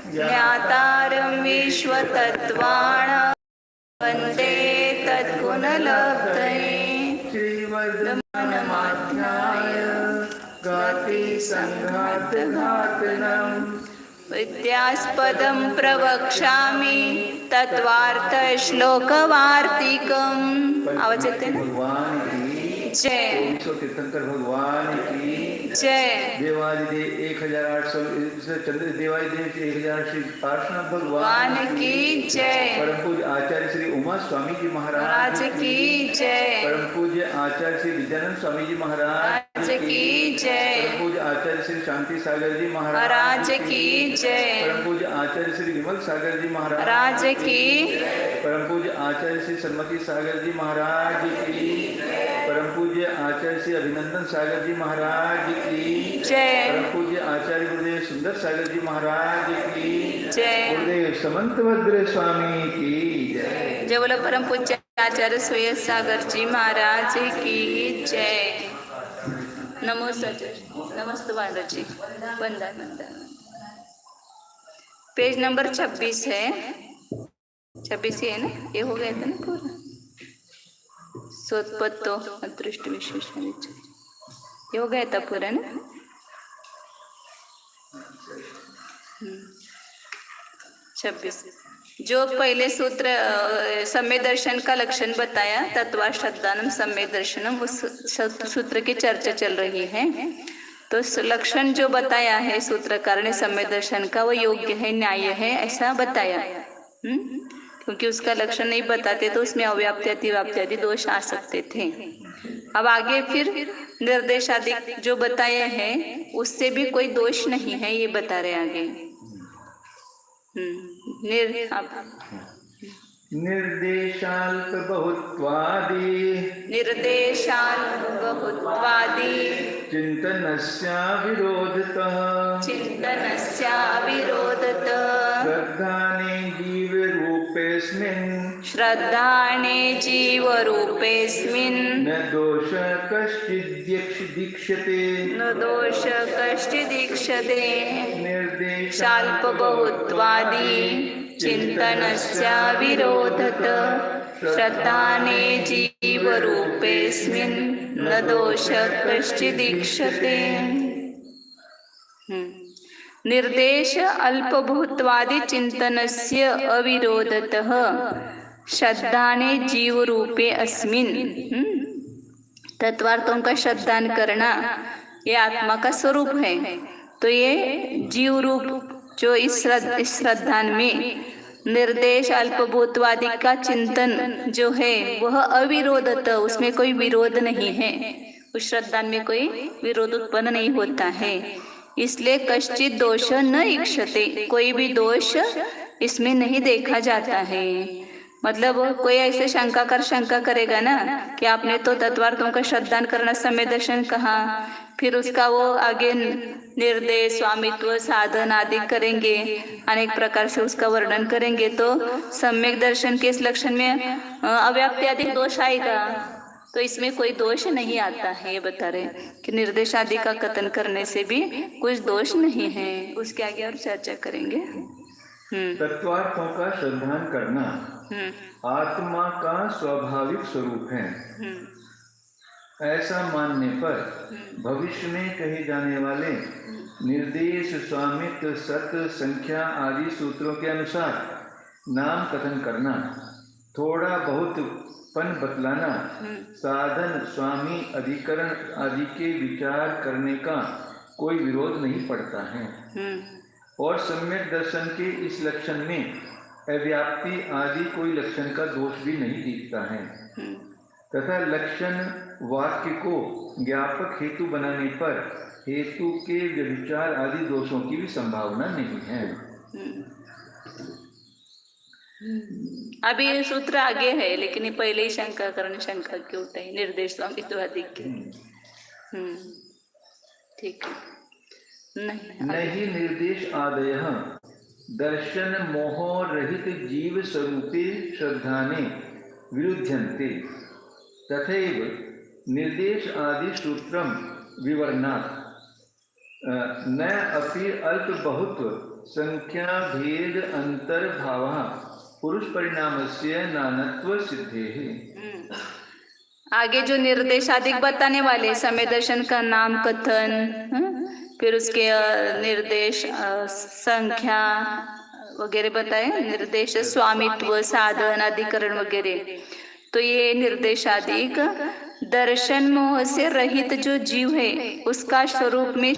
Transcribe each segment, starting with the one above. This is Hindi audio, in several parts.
ज्ञातारं विश्वतत्त्वाणां वन्दे तद्गुणलब्धये। श्रीवर्धमाध्याय गाति संघातघातनम् विद्यास्पदं प्रवक्ष्यामि तत्त्वार्थ श्लोकवार्तिकम्। आवाज येते ना? जय तीर्थंकर भगवान की जय। देवादिदेव 1800 देवादिदेव 1800 पार्श्वनाथ भगवान की जय। परम पूज्य आचार्य श्री उमा स्वामी जी महाराज की जय। परम पूज्य आचार्य श्री विद्यानंद स्वामी जी महाराज की जय। परम पूज्य आचार्य श्री शांति सागर जी महाराज की जय। परम पूज्य आचार्य श्री विमल सागर जी महाराज की। परम पूज्य आचार्य श्री सन्मति सागर जी महाराज की। परम पूज्य आचार्य श्री अभिनंदन सागर जी महाराज की जय। परम पूज्य आचार्य गुरुदेव सुंदर सागर जी महाराज की जय। गुरुदेव समंतभद्र स्वामी की जय। जय बोलो परम पूज्य आचार्य सुयस सागर जी महाराज की जय। नमो सच नमस्ते महाराज जी। वंदन वंदन। पेज नंबर 26 है। 26 ही है ना? ये हो गया था ना पूरा? सोत्पत्तो अदृष्ट विशेषण ये हो गया था पूरा ना? 26 जो पहले सूत्र सम्यक दर्शन का लक्षण बताया, तत्वा श्रद्धानम सम्यक दर्शनम, उस सूत्र की चर्चा चल रही है। तो लक्षण जो बताया है सूत्रकार ने सम्यक दर्शन का, वो योग्य है, न्याय है, ऐसा बताया। क्योंकि उसका लक्षण नहीं बताते तो उसमें अव्याप्ति अतिव्याप्ति आदि दोष आ सकते थे। अब आगे फिर निर्देश आदि जो बताया है उससे भी कोई दोष नहीं है, ये बता रहे आगे। निर्देशाल्प बहुत्वादि चिंतनस्याविरोधतः श्रद्धाने जीवरूपेऽस्मिन् न दोष कश्चिदीक्षते निर्देशाल्प बहुत्वादि चिंतनस्याविरोधतः श्रद्धाने जीवरूपेऽस्मिन् न दोष कश्चिदीक्षते। निर्देश अल्पभूतवादी चिंतनस्य अविरोधतः श्रद्धाने जीव रूपे अस्मिन्। तत्वार्थों का श्रद्धान करना ये आत्मा का स्वरूप है, तो ये जीव रूप जो इस श्रद्धान में निर्देश अल्पभूतवादी का चिंतन जो है वह अविरोधत, उसमें कोई विरोध नहीं है, उस श्रद्धान में कोई विरोध उत्पन्न नहीं होता है। इसलिए कश्चित दोष न इक्षते, कोई भी दोष इसमें नहीं देखा जाता है। मतलब कोई ऐसे शंका करेगा ना कि आपने तो तत्वार्थों का श्रद्धान करना सम्यक दर्शन कहा, फिर उसका वो आगे निर्देश स्वामित्व साधन आदि करेंगे, अनेक प्रकार से उसका वर्णन करेंगे, तो सम्यक दर्शन के इस लक्षण में अव्याप्ति आदि दोष आएगा। तो इसमें कोई दोष नहीं आता है, ये बता रहे कि निर्देश आदि का कथन करने से भी कुछ दोष नहीं है। उसके आगे और चर्चा करेंगे। तत्वार्थों का श्रद्धान करना आत्मा का स्वाभाविक स्वरूप है, ऐसा मानने पर भविष्य में कहे जाने वाले निर्देश स्वामित्व सत्य संख्या आदि सूत्रों के अनुसार नाम कथन करना, थोड़ा बहुत पन बतलाना, साधन स्वामी अधिकरण आदि के विचार करने का कोई विरोध नहीं पड़ता है। और सम्यक दर्शन के इस लक्षण में अव्याप्ति आदि कोई लक्षण का दोष भी नहीं दिखता है, तथा लक्षण वाक्य को ज्ञापक हेतु बनाने पर हेतु के व्यभिचार आदि दोषों की भी संभावना नहीं है। अभी ये सूत्र आगे है, लेकिन ये पहले ही शंका क्यों उठाई निर्देश स्वामित्व आदि के। ठीक है। नहीं निर्देश आदयः दर्शन मोह रहित जीव स्वरूपे श्रद्धाने विरुध्यन्ते, तथैव निर्देश आदि सूत्रम विवरणात् न अपि अल्प बहुत संख्या भेद अंतर्भाव पुरुष परिणामस्य नानत्व सिद्धेः। आगे जो निर्देश अधिक बताने वाले समय दर्शन का नाम कथन, फिर उसके निर्देश संख्या वगैरह बताए, निर्देश स्वामित्व साधन अधिकरण वगैरह। तो ये निर्देश अधिक दर्शन मोह से रहित जो जीव है उसका स्वरूप में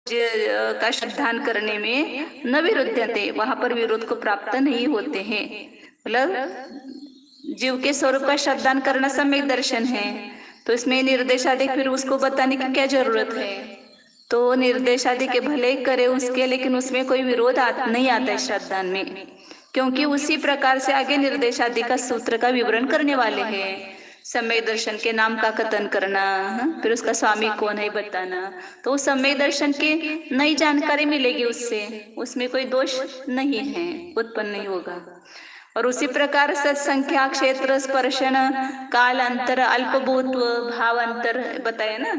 का श्रद्धान करने में न विरुद्धते, वहां पर विरोध को प्राप्त नहीं होते हैं। मतलब जीव के स्वरूप का श्रद्धान करना सम्यक दर्शन है, तो इसमें निर्देशादि फिर उसको बताने की क्या जरूरत है। तो निर्देशादि के भले करे उसके, लेकिन उसमें कोई विरोध नहीं आता है श्रद्धान में, क्योंकि उसी प्रकार से आगे निर्देशादि का सूत्र का विवरण करने वाले हैं। सम्यक दर्शन के नाम का कथन करना, फिर उसका स्वामी कौन है बताना, तो सम्यक दर्शन की नई जानकारी मिलेगी उससे, उसमें कोई दोष नहीं है, उत्पन्न नहीं होगा। और उसी प्रकार सत्संख्या क्षेत्र स्पर्शन काल अंतर अल्पभूत्व भाव अंतर बताया ना,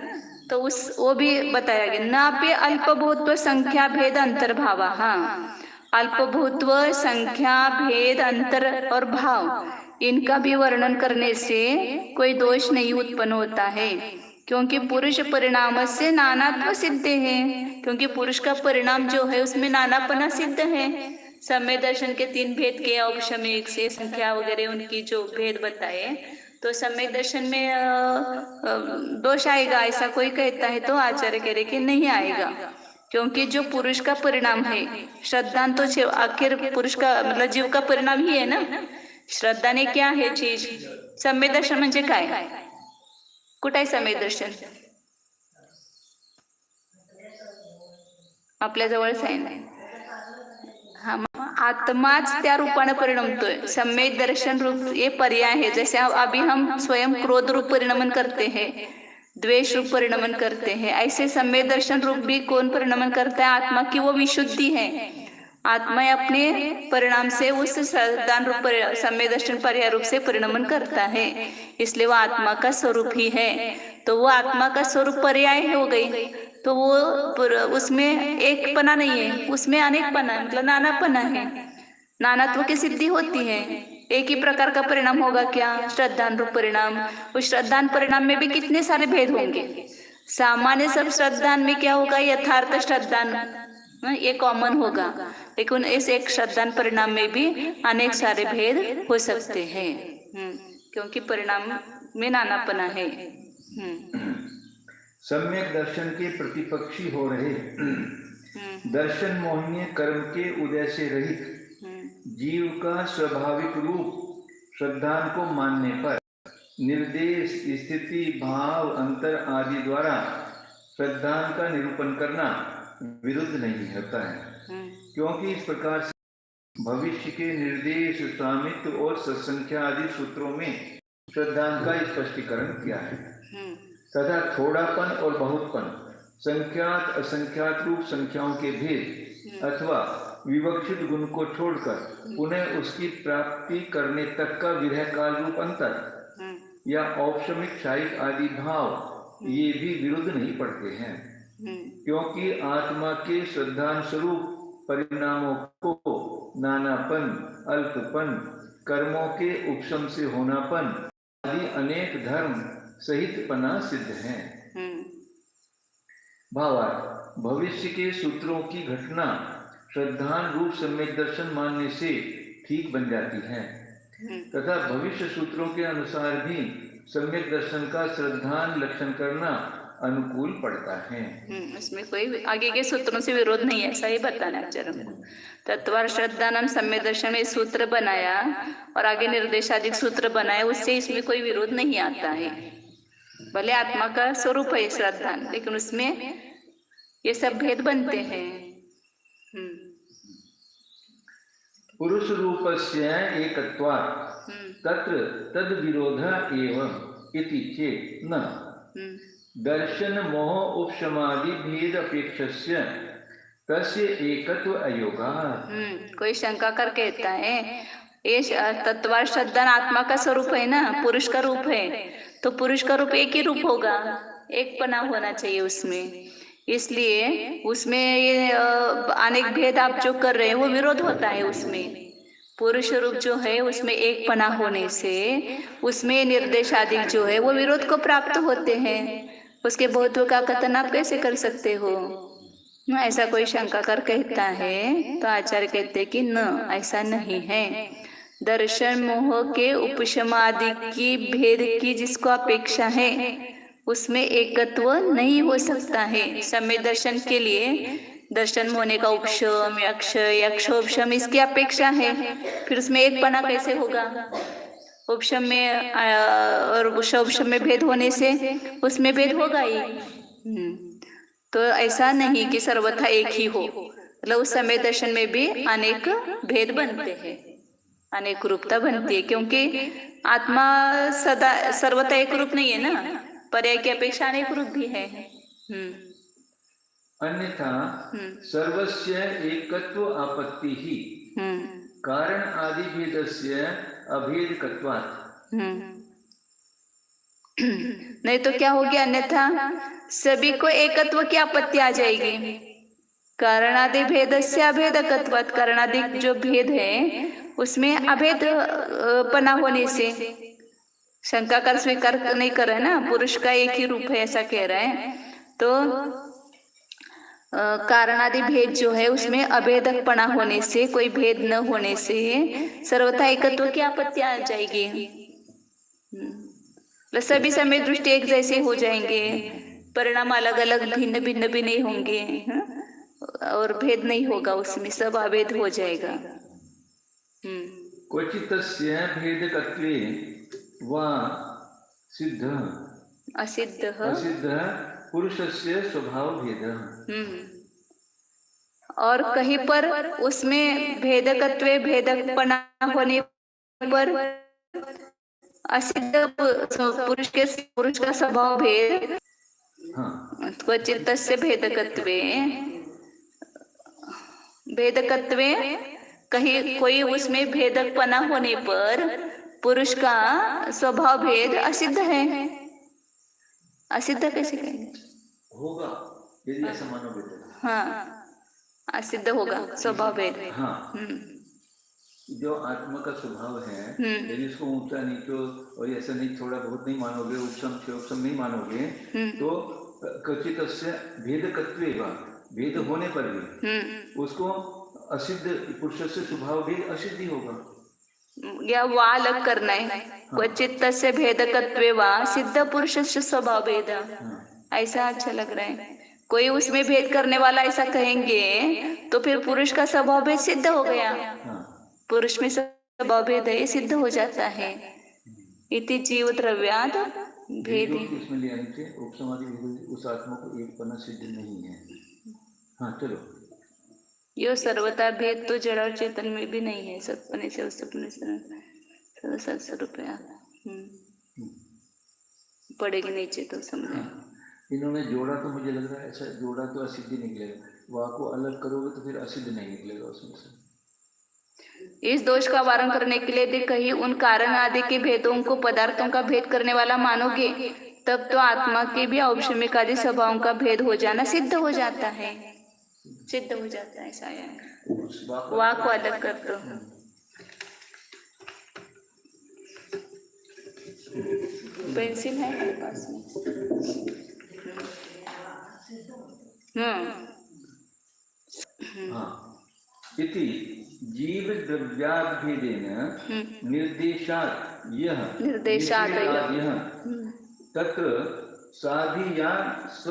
तो वो भी बताया गया। नाप्य अल्पभूत्व संख्या भेद अंतर्भाव, हाँ अल्पभूत्व संख्या भेद अंतर और भाव इनका भी वर्णन करने से कोई दोष नहीं उत्पन्न होता है, क्योंकि पुरुष परिणाम से नानात्व सिद्ध है। क्योंकि पुरुष का परिणाम जो है उसमें नानापना सिद्ध है। सम्यक दर्शन के 3 भेद के औपशमिक से संख्या वगैरह उनकी जो भेद बताए, तो सम्यक दर्शन में दोष आएगा ऐसा कोई कहता है, तो आचार्य कह रहे कि नहीं आएगा, क्योंकि जो पुरुष का परिणाम है श्रद्धान, तो आखिर पुरुष का मतलब जीव का परिणाम ही है ना। श्रद्धा ने क्या है चीज, सम्यक दर्शन म्हणजे काय, कुठे आहे सम्यक दर्शन, आपल्या जवळच आहे ना। हा, आत्माच त्या रूपाने परिणमतोय। सम्यक दर्शन रूप ये पर्याय है, जैसे अभी हम स्वयं क्रोध रूप परिणमन करते हैं, द्वेष रूप परिणमन करते हैं, ऐसे सम्यक दर्शन रूप भी कौन परिणमन करता है, आत्मा की वो विशुद्धि है। आत्मा अपने परिणाम से उस श्रद्धान रूप सम्यक दर्शन पर्याय रूप से परिणमन करता है, इसलिए वो आत्मा का स्वरूप ही है। तो वो आत्मा का स्वरूप पर्याय हो गई, तो वो उसमें एक पना नहीं है, उसमें अनेक पना मतलब नानापना है। नानात्व की सिद्धि होती है, एक ही प्रकार का परिणाम होगा क्या, श्रद्धान रूप परिणाम। उस श्रद्धान परिणाम में भी कितने सारे भेद होंगे। सामान्य सब श्रद्धान में क्या होगा, यथार्थ श्रद्धान ये कॉमन होगा, लेकिन इस एक श्रद्धान परिणाम में भी अनेक सारे भेद हो सकते हैं, क्योंकि परिणाम में नानापना है। सम्यक दर्शन के प्रतिपक्षी हो रहे दर्शन मोहनीय कर्म के उदय से रहित जीव का स्वाभाविक रूप श्रद्धान को मानने पर निर्देश स्थिति भाव अंतर आदि द्वारा श्रद्धान का निरूपण करना विरुद्ध नहीं होता है, क्योंकि इस प्रकार से भविष्य के निर्देश स्वामित्व और सत्संख्या आदि सूत्रों में श्रद्धान का स्पष्टीकरण किया है। तथा थोड़ापन और बहुतपन, संख्यात असंख्यात रूप संख्याओं के भेद अथवा विवक्षित गुण को छोड़कर पुनः उसकी प्राप्ति करने तक का विरह काल रूप अंतर या औपशमिक शायिक आदि भाव ये भी विरुद्ध नहीं पड़ते हैं, क्योंकि आत्मा के श्रद्धान स्वरूप परिणामों को नानापन, अल्पपन, कर्मों के उपशम से होनापन आदि अनेक धर्म सहित पना सिद्ध है। भावार्थ, भविष्य के सूत्रों की घटना श्रद्धान रूप सम्यक दर्शन मानने से ठीक बन जाती है, तथा भविष्य सूत्रों के अनुसार भी सम्यक दर्शन का श्रद्धान लक्षण करना अनुकूल पड़ता है। इसमें कोई आगे के सूत्रों से विरोध नहीं है, ऐसा ही बताना आचार्य को। तत्वार श्रद्धानम सम्यक दर्शन में सूत्र बनाया और आगे निर्देशाधिक सूत्र बनाया, उससे इसमें कोई विरोध नहीं आता है। भले आत्मा का स्वरूप है श्रद्धान, लेकिन उसमें ये सब भेद बनते हैं। पुरुष रूपस्य एकत्वात् तत्र तद विरोध एवं इति चेत् न दर्शन मोह उपशमादि भेद अपेक्षस्य तस्य एकत्व अयोगा। कोई शंका कर कहता है ये तत्वार श्रद्धान आत्मा का स्वरूप है ना, पुरुष का रूप है, तो पुरुष का रूप एक ही रूप होगा, एक पना होना चाहिए उसमें। इसलिए उसमें ये अनेक भेद आप जो कर रहे हैं वो विरोध होता है। उसमें पुरुष रूप जो है उसमें एक पना होने से उसमें निर्देशादि जो है वो विरोध को प्राप्त होते हैं। उसके बहुत्व का कथन आप कैसे कर सकते हो? ऐसा कोई शंका कर कहता है तो आचार्य कहते कि न, ऐसा नहीं है। दर्शन मोह के उपशमादि की भेद की जिसको अपेक्षा है उसमें एकत्व नहीं हो सकता है। सम्यक दर्शन के लिए दर्शन होने का उपशम, यक्षोपशम इसकी अपेक्षा है, फिर उसमें एक पना कैसे होगा? उपशम में और उपशम में भेद होने से उसमें भेद होगा ही। तो ऐसा नहीं कि सर्वथा एक ही हो, मतलब उस समय दर्शन में भी अनेक भेद बनते हैं, अनेक रूपता बनती है, क्योंकि आत्मा सदा सर्वथा एक रूप नहीं है ना, पर्याय की अपेक्षा अनेक रूप भी है। अन्यथा सर्वस्य एकत्व आपत्ति ही कारण आदि भेदस्य अभेदकत्वात्। नहीं तो क्या हो गया? अन्यथा सभी को एकत्व की आपत्ति आ जाएगी। कारणादि भेदस्य अभेदकत्वात्, कारणादि जो भेद है उसमें अभेद पना होने से शंका कर स्वीकार नहीं कर रहे ना, पुरुष का एक ही रूप है ऐसा कह रहे हैं। तो कारणादि भेद जो है उसमें अभेदक पना होने से, कोई भेद न होने से सर्वथा एकत्व की आपत्ति आ जाएगी। सभी समय दृष्टि एक जैसे हो जाएंगे, परिणाम अलग अलग भिन्न भिन्न भी नहीं होंगे और भेद नहीं होगा, उसमें सब अभेद हो जाएगा। क्वचितस्य भेदकत्वे वा सिद्ध असिद्ध पुरुषस्य स्वभाव भेद। और कहीं पर उसमें भेदकत्वे भेदकपना होने पर असिद्ध पुरुष का स्वभाव भेद। क्वचितस्य भेदकत्वे कहीं कोई उसमें भेदकपना होने पर पुरुष का स्वभाव भेद असिद्ध है। असिद्ध कैसे कहेंगे? होगा यदि ऐसा मानोगे तो। हाँ, असिद्ध होगा स्वभाव भेद। हाँ, जो आत्मा का स्वभाव है यदि उसको ऊंचा नीचो और ऐसा नहीं थोड़ा बहुत नहीं मानोगे, उपशम नहीं मानोगे, तो क्वचितस्य भेदकत्वे वा, भेद होने पर भी उसको असिद्ध पुरुष से स्वभाव भेद असिद्ध ही होगा। या वा अलग करना है। क्वचितस्य भेदकत्वे वा सिद्ध पुरुष से स्वभाव भेद, ऐसा अच्छा लग रहा है। कोई उसमें भेद करने वाला ऐसा कहेंगे तो फिर पुरुष का स्वभाव भेद सिद्ध हो गया। पुरुष में स्वभाव भेद है, सिद्ध हो जाता है। इति जीव द्रव्याद भेद इसमें ले आने से उपसमादि उस आत्मा को एक पना सिद्ध नहीं है। हाँ चलो, यो सर्वथा भेद तो जड़ और चेतन में भी नहीं है। सत्पने से सपने से स्वरूपया पड़ेगी नीचे तो समझे। इन्होंने जोड़ा तो मुझे लग रहा है ऐसा जोड़ा तो असिद्ध निकलेगा, वाह को अलग करोगे तो फिर असिद्ध नहीं निकलेगा उसमें से। इस दोष का वारण करने के लिए यदि कहीं उन कारण आदि के भेदों को पदार्थों का भेद करने वाला मानोगे तब तो आत्मा के भी औपशमिक आदि स्वभावों का भेद हो जाना सिद्ध हो जाता है। सिद्ध हो जाता है ऐसा है। वाह को अलग कर दो। पेंसिल है मेरे पास में। इति जीव द्रव्याभेदेन निर्देशात् यह तत्र साधियांश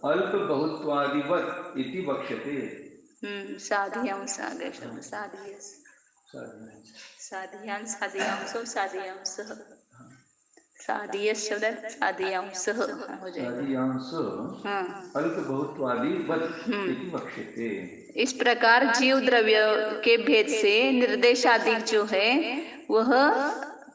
अल्प बहुत्वादिवत् इति वक्ष्यते। साधियांश अल्प बहुत्वादिवत् इति वक्ष्यते। इस प्रकार जीव द्रव्य के भेद से निर्देशादि जो है वह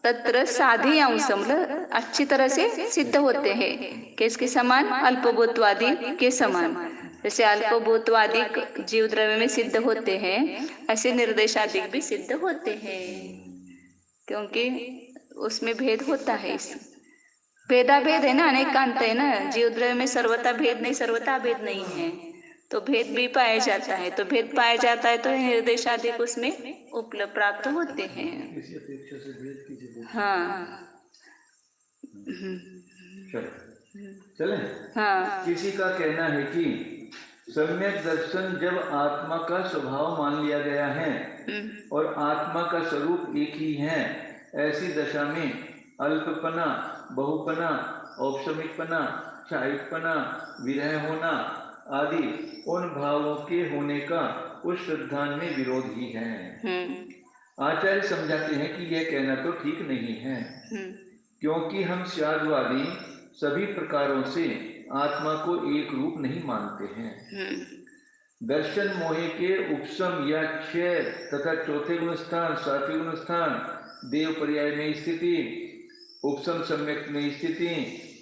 तत्र साधी अंश मतलब अच्छी तरह से सिद्ध होते हैं। किसके समान? अल्पभूतवादी के समान। जैसे अल्पभूतवादी जीव द्रव्य में सिद्ध होते हैं ऐसे निर्देशादि भी सिद्ध होते हैं, क्योंकि उसमें भेद होता है। इस भेदाभेद है ना, अनेकांत है ना, जीव द्रव्य में सर्वथा भेद नहीं, सर्वथा भेद नहीं है, तो भेद भी पाया जाता है, तो भेद पाया जाता है तो निर्देशादि उसमें उपलब्ध प्राप्त होते हैं। किसी अपेक्षा से भेद, किसी अपेक्षा हाँ चले। हाँ किसी का कहना है कि सम्यक दर्शन जब आत्मा का स्वभाव मान लिया गया है और आत्मा का स्वरूप एक ही है, ऐसी दशा में अल्पपना, बहुपना, औपशमिकपना, क्षायिकपना, विरह होना आदि उन भावों के होने का उस श्रद्धान में विरोध ही है। आचार्य समझाते हैं कि यह कहना तो ठीक नहीं है, क्योंकि हम श्यादवादी सभी प्रकारों से आत्मा को एक रूप नहीं मानते हैं। दर्शन मोहे के उपशम या क्षय तथा चौथे गुण स्थान, सातवें गुण स्थान, देव पर्याय में स्थिति, उपशम सम्यक में स्थिति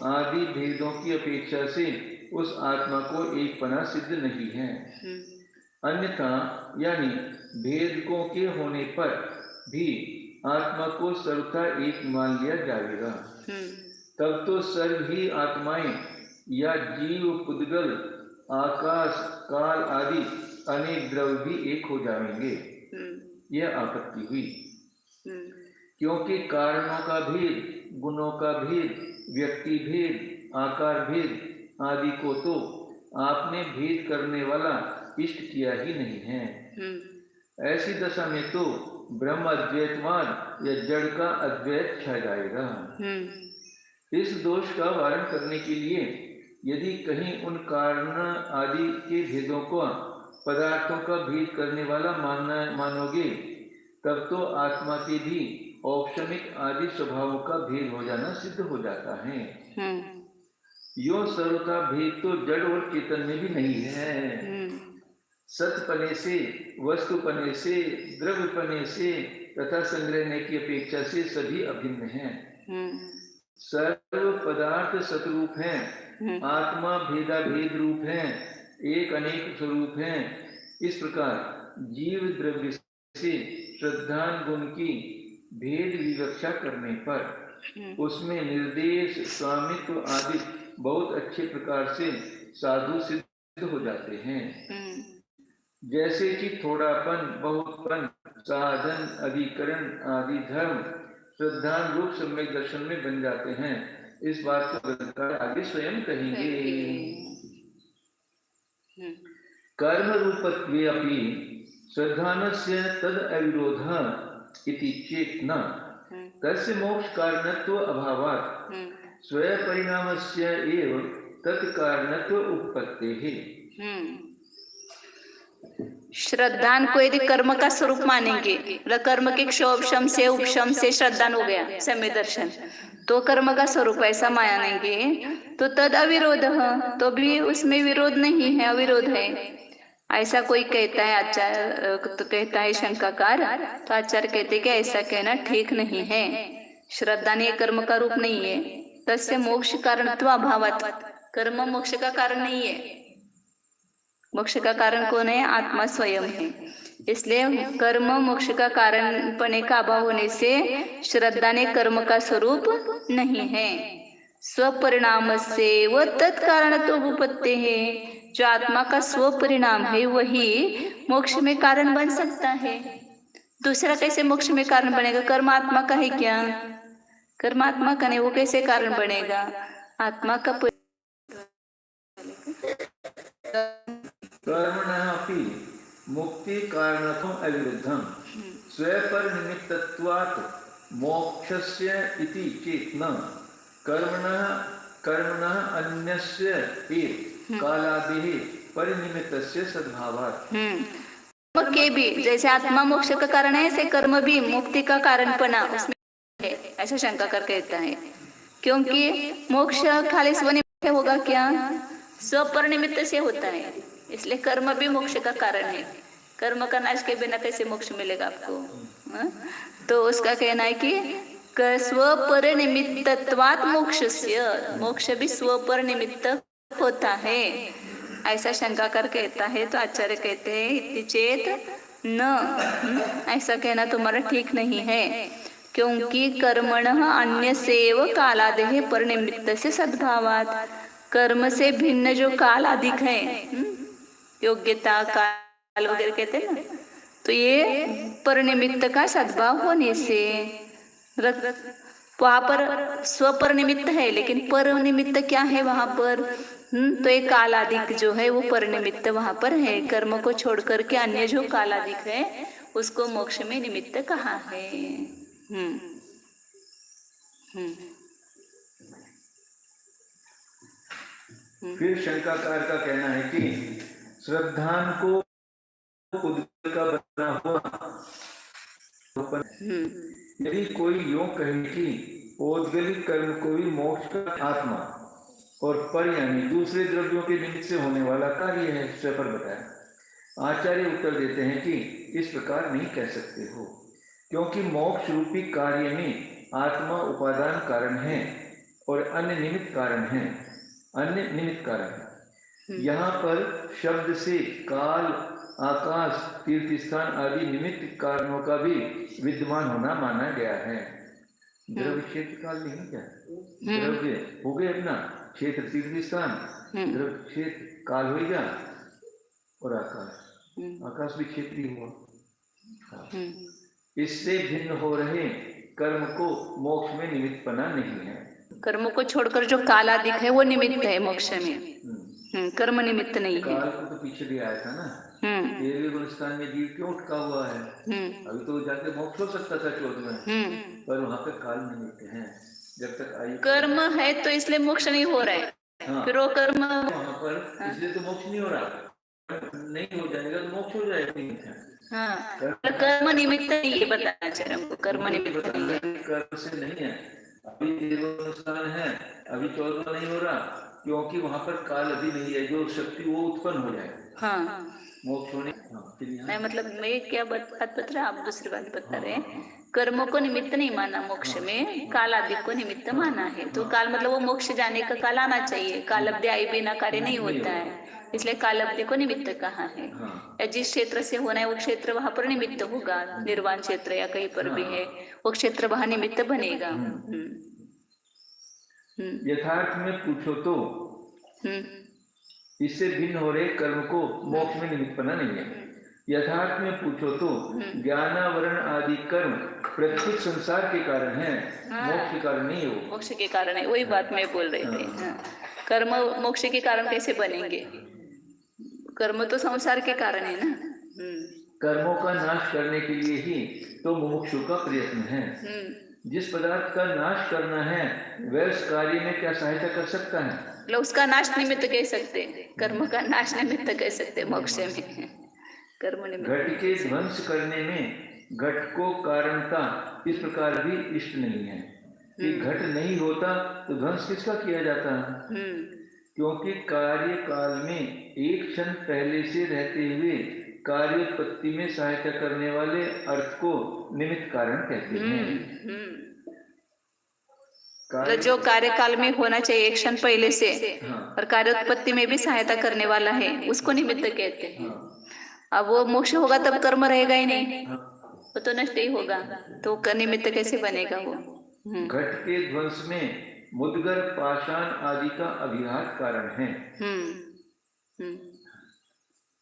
आदि भेदों की अपेक्षा से उस आत्मा को एक पना सिद्ध नहीं है। अन्यथा यानी भेदकों के होने पर भी आत्मा को सर्वथा एक मान लिया जाएगा, तब तो सर्व ही आत्माएं या जीव, पुद्गल, आकाश, काल आदि अनेक द्रव्य भी एक हो जाएंगे। यह आपत्ति हुई, क्योंकि कारणों का भेद, गुणों का भेद, व्यक्ति भेद, आकार भेद आदि को तो आपने भेद करने वाला इष्ट किया ही नहीं है। ऐसी दशा में तो ब्रह्म अद्वैतवाद या जड़ का अद्वैत छा जाएगा। इस दोष का वारण करने के लिए यदि कहीं उन कारण आदि के भेदों को पदार्थों का भेद करने वाला मानोगे, तब तो आत्मा के भी औपशमिक आदि स्वभावों का भेद हो जाना सिद्ध हो जाता है। यो सर्वथा भेद तो जड़ और चेतन में भी नहीं है। सतपने से, वस्तुपने से, द्रव्यपने से तथा संग्रहने की अपेक्षा से सभी अभिन्न हैं। सर्व पदार्थ सतरूप हैं, आत्मा भेदा भेद रूप है, एक अनेक स्वरूप है। इस प्रकार जीव द्रव्य से श्रद्धान गुण की भेद विवक्षा करने पर उसमें निर्देश, स्वामित्व आदि बहुत अच्छे प्रकार से साधु सिद्ध हो जाते हैं। जैसे कि थोड़ापन, बहुतपन, साधन, अधिकरण आदि धर्म श्रद्धान रूप सम्यक दर्शन में बन जाते हैं। इस बात को आगे स्वयं कहेंगे। कर्म रूपत्वे अपि श्रद्धानस्य तद अविरोधः इति चेत् न तस्य मोक्ष कारणत्व अभावात् स्वयं परिणामस्य एव तत्कारणत्व उत्पत्तेः। श्रद्धान को यदि कर्म का स्वरूप मानेंगे, कर्म के क्षोभशम से उपशम से श्रद्धान हो गया सम्यक दर्शन, तो कर्म का स्वरूप ऐसा मानेंगे तो तद अविरोध, तो भी उसमें विरोध नहीं है, अविरोध है। ऐसा कोई कहता है आचार्य, तो कहता है शंकाकार, तो आचार्य कहते कि ऐसा कहना ठीक नहीं है। श्रद्धान ये कर्म का रूप नहीं है। तस्य मोक्ष कारणत्व अभावात्, कर्म मोक्ष का कारण नहीं है। मोक्ष का कारण कौन है? आत्मा स्वयं है। इसलिए कर्म मोक्ष का कारण पने का अभाव होने से श्रद्धा ने कर्म का स्वरूप नहीं है। स्वपरिणाम से वह तत्कारण तो उपपत्ति है। जो आत्मा का स्वपरिणाम है वही मोक्ष में कारण बन सकता है। दूसरा कैसे मोक्ष में कारण बनेगा? कर्म आत्मा का है क्या? कर्म आत्मा का नहीं, वो कैसे कारण बनेगा? आत्मा का कर्मणः अपि मुक्ति कारणत्वम् अविरुद्धम् स्वपरिनिमित्तत्वात् मोक्षस्य इति चेत् न कर्मणः अन्यस्य कालादिः परिनिमित्तस्य सद्भावात्। कर्म के भी जैसे आत्मा मोक्ष का कारण है, ऐसे कर्म भी मुक्ति का कारण बना उसमें है, ऐसा शंकाकार कहता है। क्योंकि मोक्ष खाली स्वनिमित्त होगा क्या? स्वपरिनिमित्त से होता है, इसलिए कर्म भी मोक्ष का कारण है। कर्म का नाश के बिना कैसे मोक्ष मिलेगा आपको? तो उसका कहना है कि स्वपरिनिमित्तत्वात् मोक्षस्य, मोक्ष भी स्वपरिनिमित्त होता है, ऐसा शंकाकार कहता है। तो आचार्य कहते हैं इति चेत न, ऐसा कहना तुम्हारा ठीक नहीं है। क्योंकि कर्मणः अन्य सेव कालादेह पर निमित्त से सद्भावात, कर्म से भिन्न जो कालादिक है, योग्यता काल वगैरह कहते हैं ना, तो ये पर निमित्त का सद्भाव होने से वहां पर स्वपर निमित्त है, लेकिन पर निमित्त क्या है वहां पर? तो एक कालादिक जो है वो पर निमित्त वहां पर है। कर्म को छोड़ करके अन्य जो कालादिक है उसको मोक्ष में निमित्त कहा है। फिर शंकाकार का कहना है कि श्रद्धान को उद्गल का बना हुआ, यदि कोई यूं कहे कि औद्गलिक कर्म को भी मोक्ष का आत्मा और पर यानी दूसरे द्रव्यों के निमित्त से होने वाला कार्य है, स्वपर बताया। आचार्य उत्तर देते हैं कि इस प्रकार नहीं कह सकते हो, क्योंकि मोक्ष रूपी कार्य में आत्मा उपादान कारण है और अन्य निमित्त कारण है। यहाँ पर शब्द से काल, आकाश, तीर्थ स्थान आदि निमित्त कारणों का भी विद्यमान होना माना गया है। द्रव्य क्षेत्र काल नहीं क्या? द्रव्य हो गए अपना, क्षेत्र तीर्थ स्थान, द्रव्य क्षेत्र काल हो गया, और आकाश भी क्षेत्र ही हुआ। इससे भिन्न हो रहे कर्म को मोक्ष में निमित्त बना नहीं है। कर्म को छोड़कर जो कालादिक है वो निमित्त है मोक्ष में, कर्म निमित्त नहीं है। काल को तो पीछे भी आया था ना, 13वें गुणस्थान में जीव क्यों अटका हुआ है? अभी तो जाके मोक्ष हो सकता था 14वें, पर वहाँ पे काल निमित्त है। जब तक आयु कर्म है तो इसलिए मोक्ष नहीं हो रहा है। हाँ, फिर वो कर्म वहाँ पर इसलिए तो मोक्ष नहीं हो रहा, नहीं हो जाएगा तो मोक्ष हो जाएगा। हाँ, कर्म निमित्त नहीं है, बताना चाहिए हमको, कर्म निमित्त नहीं है, कर्म से नहीं है। अभी 13वां गुणस्थान है, अभी 14वां नहीं हो रहा, क्योंकि वहाँ पर काल अभी नहीं है, जो शक्ति वो उत्पन्न हो जाए। हाँ, मोक्ष होने नहीं, मतलब मैं क्या बात बता रहा, आप दूसरी बात बता रहे हैं। कर्मों को निमित्त नहीं माना मोक्ष में, काल आदि को निमित्त माना है। तो काल मतलब वो मोक्ष जाने का काल आना चाहिए। काल अवधि आई बिना कार्य नहीं होता है, इसलिए काल अवधि को निमित्त कहा है। या जिस क्षेत्र से होना है वो क्षेत्र वहां पर निमित्त होगा, निर्वाण क्षेत्र या कहीं पर भी है वो क्षेत्र वहां निमित्त बनेगा। यथार्थ में पूछो तो इससे भिन्न हो रहे कर्म को मोक्ष में निमित्त बना नहीं है। यथार्थ में पूछो तो ज्ञानावरण आदि कर्म प्रत्येक संसार के कारण है, मोक्ष के कारण नहीं हो। मोक्ष के कारण है, वही बात मैं बोल रहे थे। कर्म मोक्ष के कारण कैसे बनेंगे? कर्म तो संसार के कारण है ना। कर्मों का नाश करने के लिए ही तो मुमुक्षु का प्रयत्न है। जिस पदार्थ का नाश करना है वह उस कार्य में क्या सहायता कर सकता है? मतलब उसका नाश निमित्त कह सकते, कर्म का नाश निमित्त कह सकते मोक्ष में, कर्म निमित्त। घट के ध्वंस करने में घट को कारणता इस प्रकार भी इष्ट नहीं है कि घट नहीं होता तो ध्वंस किसका किया जाता है? क्योंकि कार्य काल में एक क्षण पहले से रहते हुए कार्योत्पत्ति में सहायता करने वाले अर्थ को निमित्त कारण कहते हैं। जो कार्यकाल में होना चाहिए एक क्षण पहले से, और कार्योत्पत्ति में भी सहायता करने वाला है, उसको निमित्त कहते हैं। अब वो मोक्ष होगा तब कर्म रहेगा ही नहीं, वो तो नष्ट ही होगा, तो निमित्त कैसे बनेगा वो? घट के ध्वंस में मुद्गर, पाषाण आदि का अभिघात कारण है।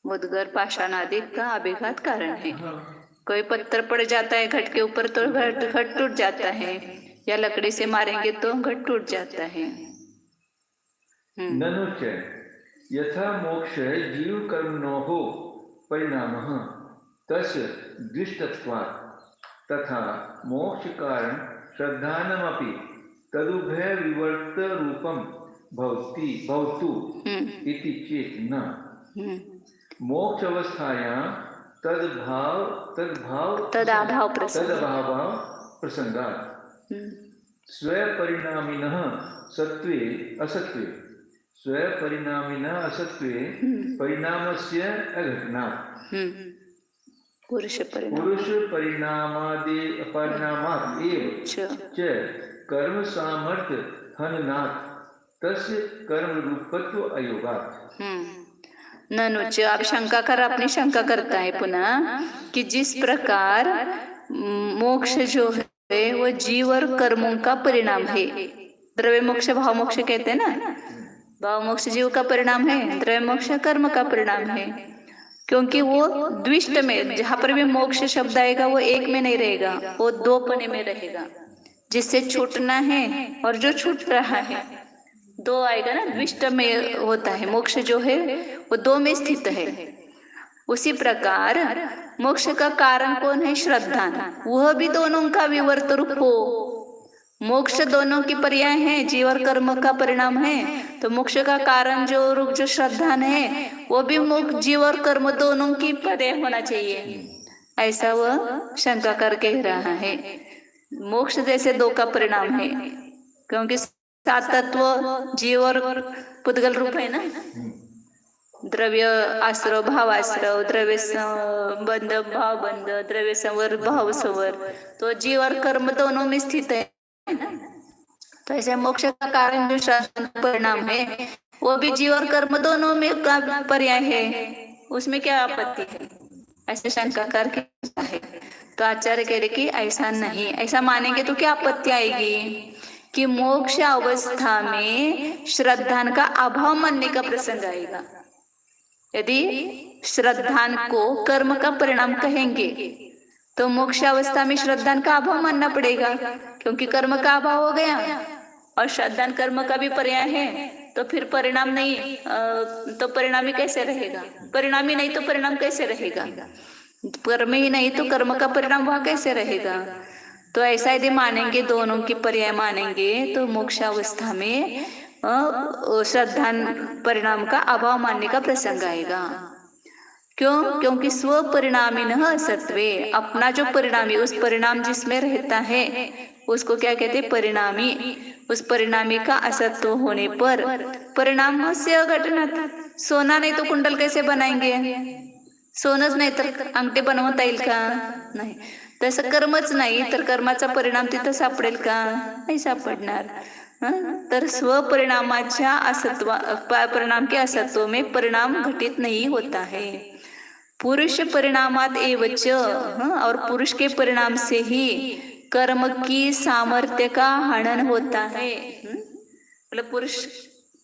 मुद्गर, पाषाण आदि का अभिघात कारण है। कोई पत्थर पड़ जाता है घट के ऊपर तो घट टूट जाता है, या लकड़ी से मारेंगे तो घट टूट जाता है। ननुच यथा मोक्ष जीव कर्मणो हो परिणामः तस्य दृष्टत्वात् तथा मोक्ष कारण श्रद्धानमपि तदुभय विवर्त रूपम भवतु इति चेत न। मोक्ष अवस्थायां तदभाव प्रसंगात् स्वपरिणामिनः सत्त्वे असत्त्वे परिणामस्य अघटनात् पुरुष परिणामात् एव च कर्म सामर्थ्य हननात् तस्य कर्म रूपत्व अयोगात्। ननुच, आप शंका कर, अपनी शंका करता है पुनः कि जिस प्रकार मोक्ष जो है वो जीव और कर्मों का परिणाम है। द्रव्य मोक्ष भाव मोक्ष कहते हैं ना, भाव मोक्ष जीव का परिणाम है, द्रव्य मोक्ष कर्म का परिणाम है। क्योंकि वो द्विष्ट में, जहां पर भी मोक्ष शब्द आएगा वो एक में नहीं रहेगा, वो दो पने में रहेगा। जिससे छूटना है और जो छूट रहा है, दो आएगा ना, द्विष्ट में होता है। मोक्ष जो है वो दो में स्थित है। उसी प्रकार मोक्ष का कारण कौन है? श्रद्धा, वह भी दोनों का विवर्त रूप हो। मोक्ष दोनों की पर्याय है, जीव और कर्म का परिणाम है। तो मोक्ष का कारण जो रूप जो श्रद्धा है वो भी मोक्ष जीव और कर्म दोनों की पर्याय होना चाहिए, ऐसा वह शंका करके रहा है। मोक्ष जैसे दो का परिणाम है, क्योंकि सात तत्व जीव और पुद्गल रूप है ना, द्रव्य आश्रव भाव आश्रव, द्रव्य संबंध भाव बंध, द्रव्य संवर भाव संवर, तो जीव और कर्म दोनों में स्थित है ना। तो ऐसे मोक्ष का कारण जो श्रद्धा परिणाम है वो भी जीव और कर्म दोनों में का पर्याय है, उसमें क्या आपत्ति है? ऐसे शंका करके है। तो आचार्य कह रहे कि ऐसा नहीं, ऐसा मानेंगे तो क्या आपत्ति आएगी कि मोक्ष अवस्था में श्रद्धान का अभाव मानने का प्रसंग आएगा। यदि श्रद्धान को कर्म का परिणाम कहेंगे तो मोक्ष अवस्था में श्रद्धान का अभाव मानना पड़ेगा, क्योंकि कर्म का अभाव हो गया और श्रद्धान कर्म का भी पर्याय है। तो फिर परिणाम नहीं तो परिणामी कैसे रहेगा? परिणामी नहीं तो परिणाम कैसे रहेगा? कर्म ही नहीं तो कर्म का परिणाम वहां कैसे रहेगा? तो ऐसा यदि मानेंगे, दोनों की पर्याय मानेंगे, तो मोक्ष अवस्था में श्रद्धा परिणाम का अभाव मानने का प्रसंग आएगा। क्यों? क्योंकि स्व परिणामी न असत्वे, अपना जो परिणामी, उस परिणाम जिसमें रहता है उसको क्या कहते? परिणामी। उस परिणामी का असत्व होने पर परिणाम से अघटनात, सोना नहीं तो कुंडल कैसे बनाएंगे? सोनच नाही तर अंगठे बनवता येईल का? नाही. तसं कर्मच नाही तर कर्माचा परिणाम तिथं सापडेल का? नाही सापडणार। तर स्वपरिणामाच्या असत्व परिणाम के असत्व में परिणाम घटित नहीं होता है। पुरुष परिणामात एवच, और पुरुष के परिणाम से ही कर्म की सामर्थ्य का हनन होता है। मतलब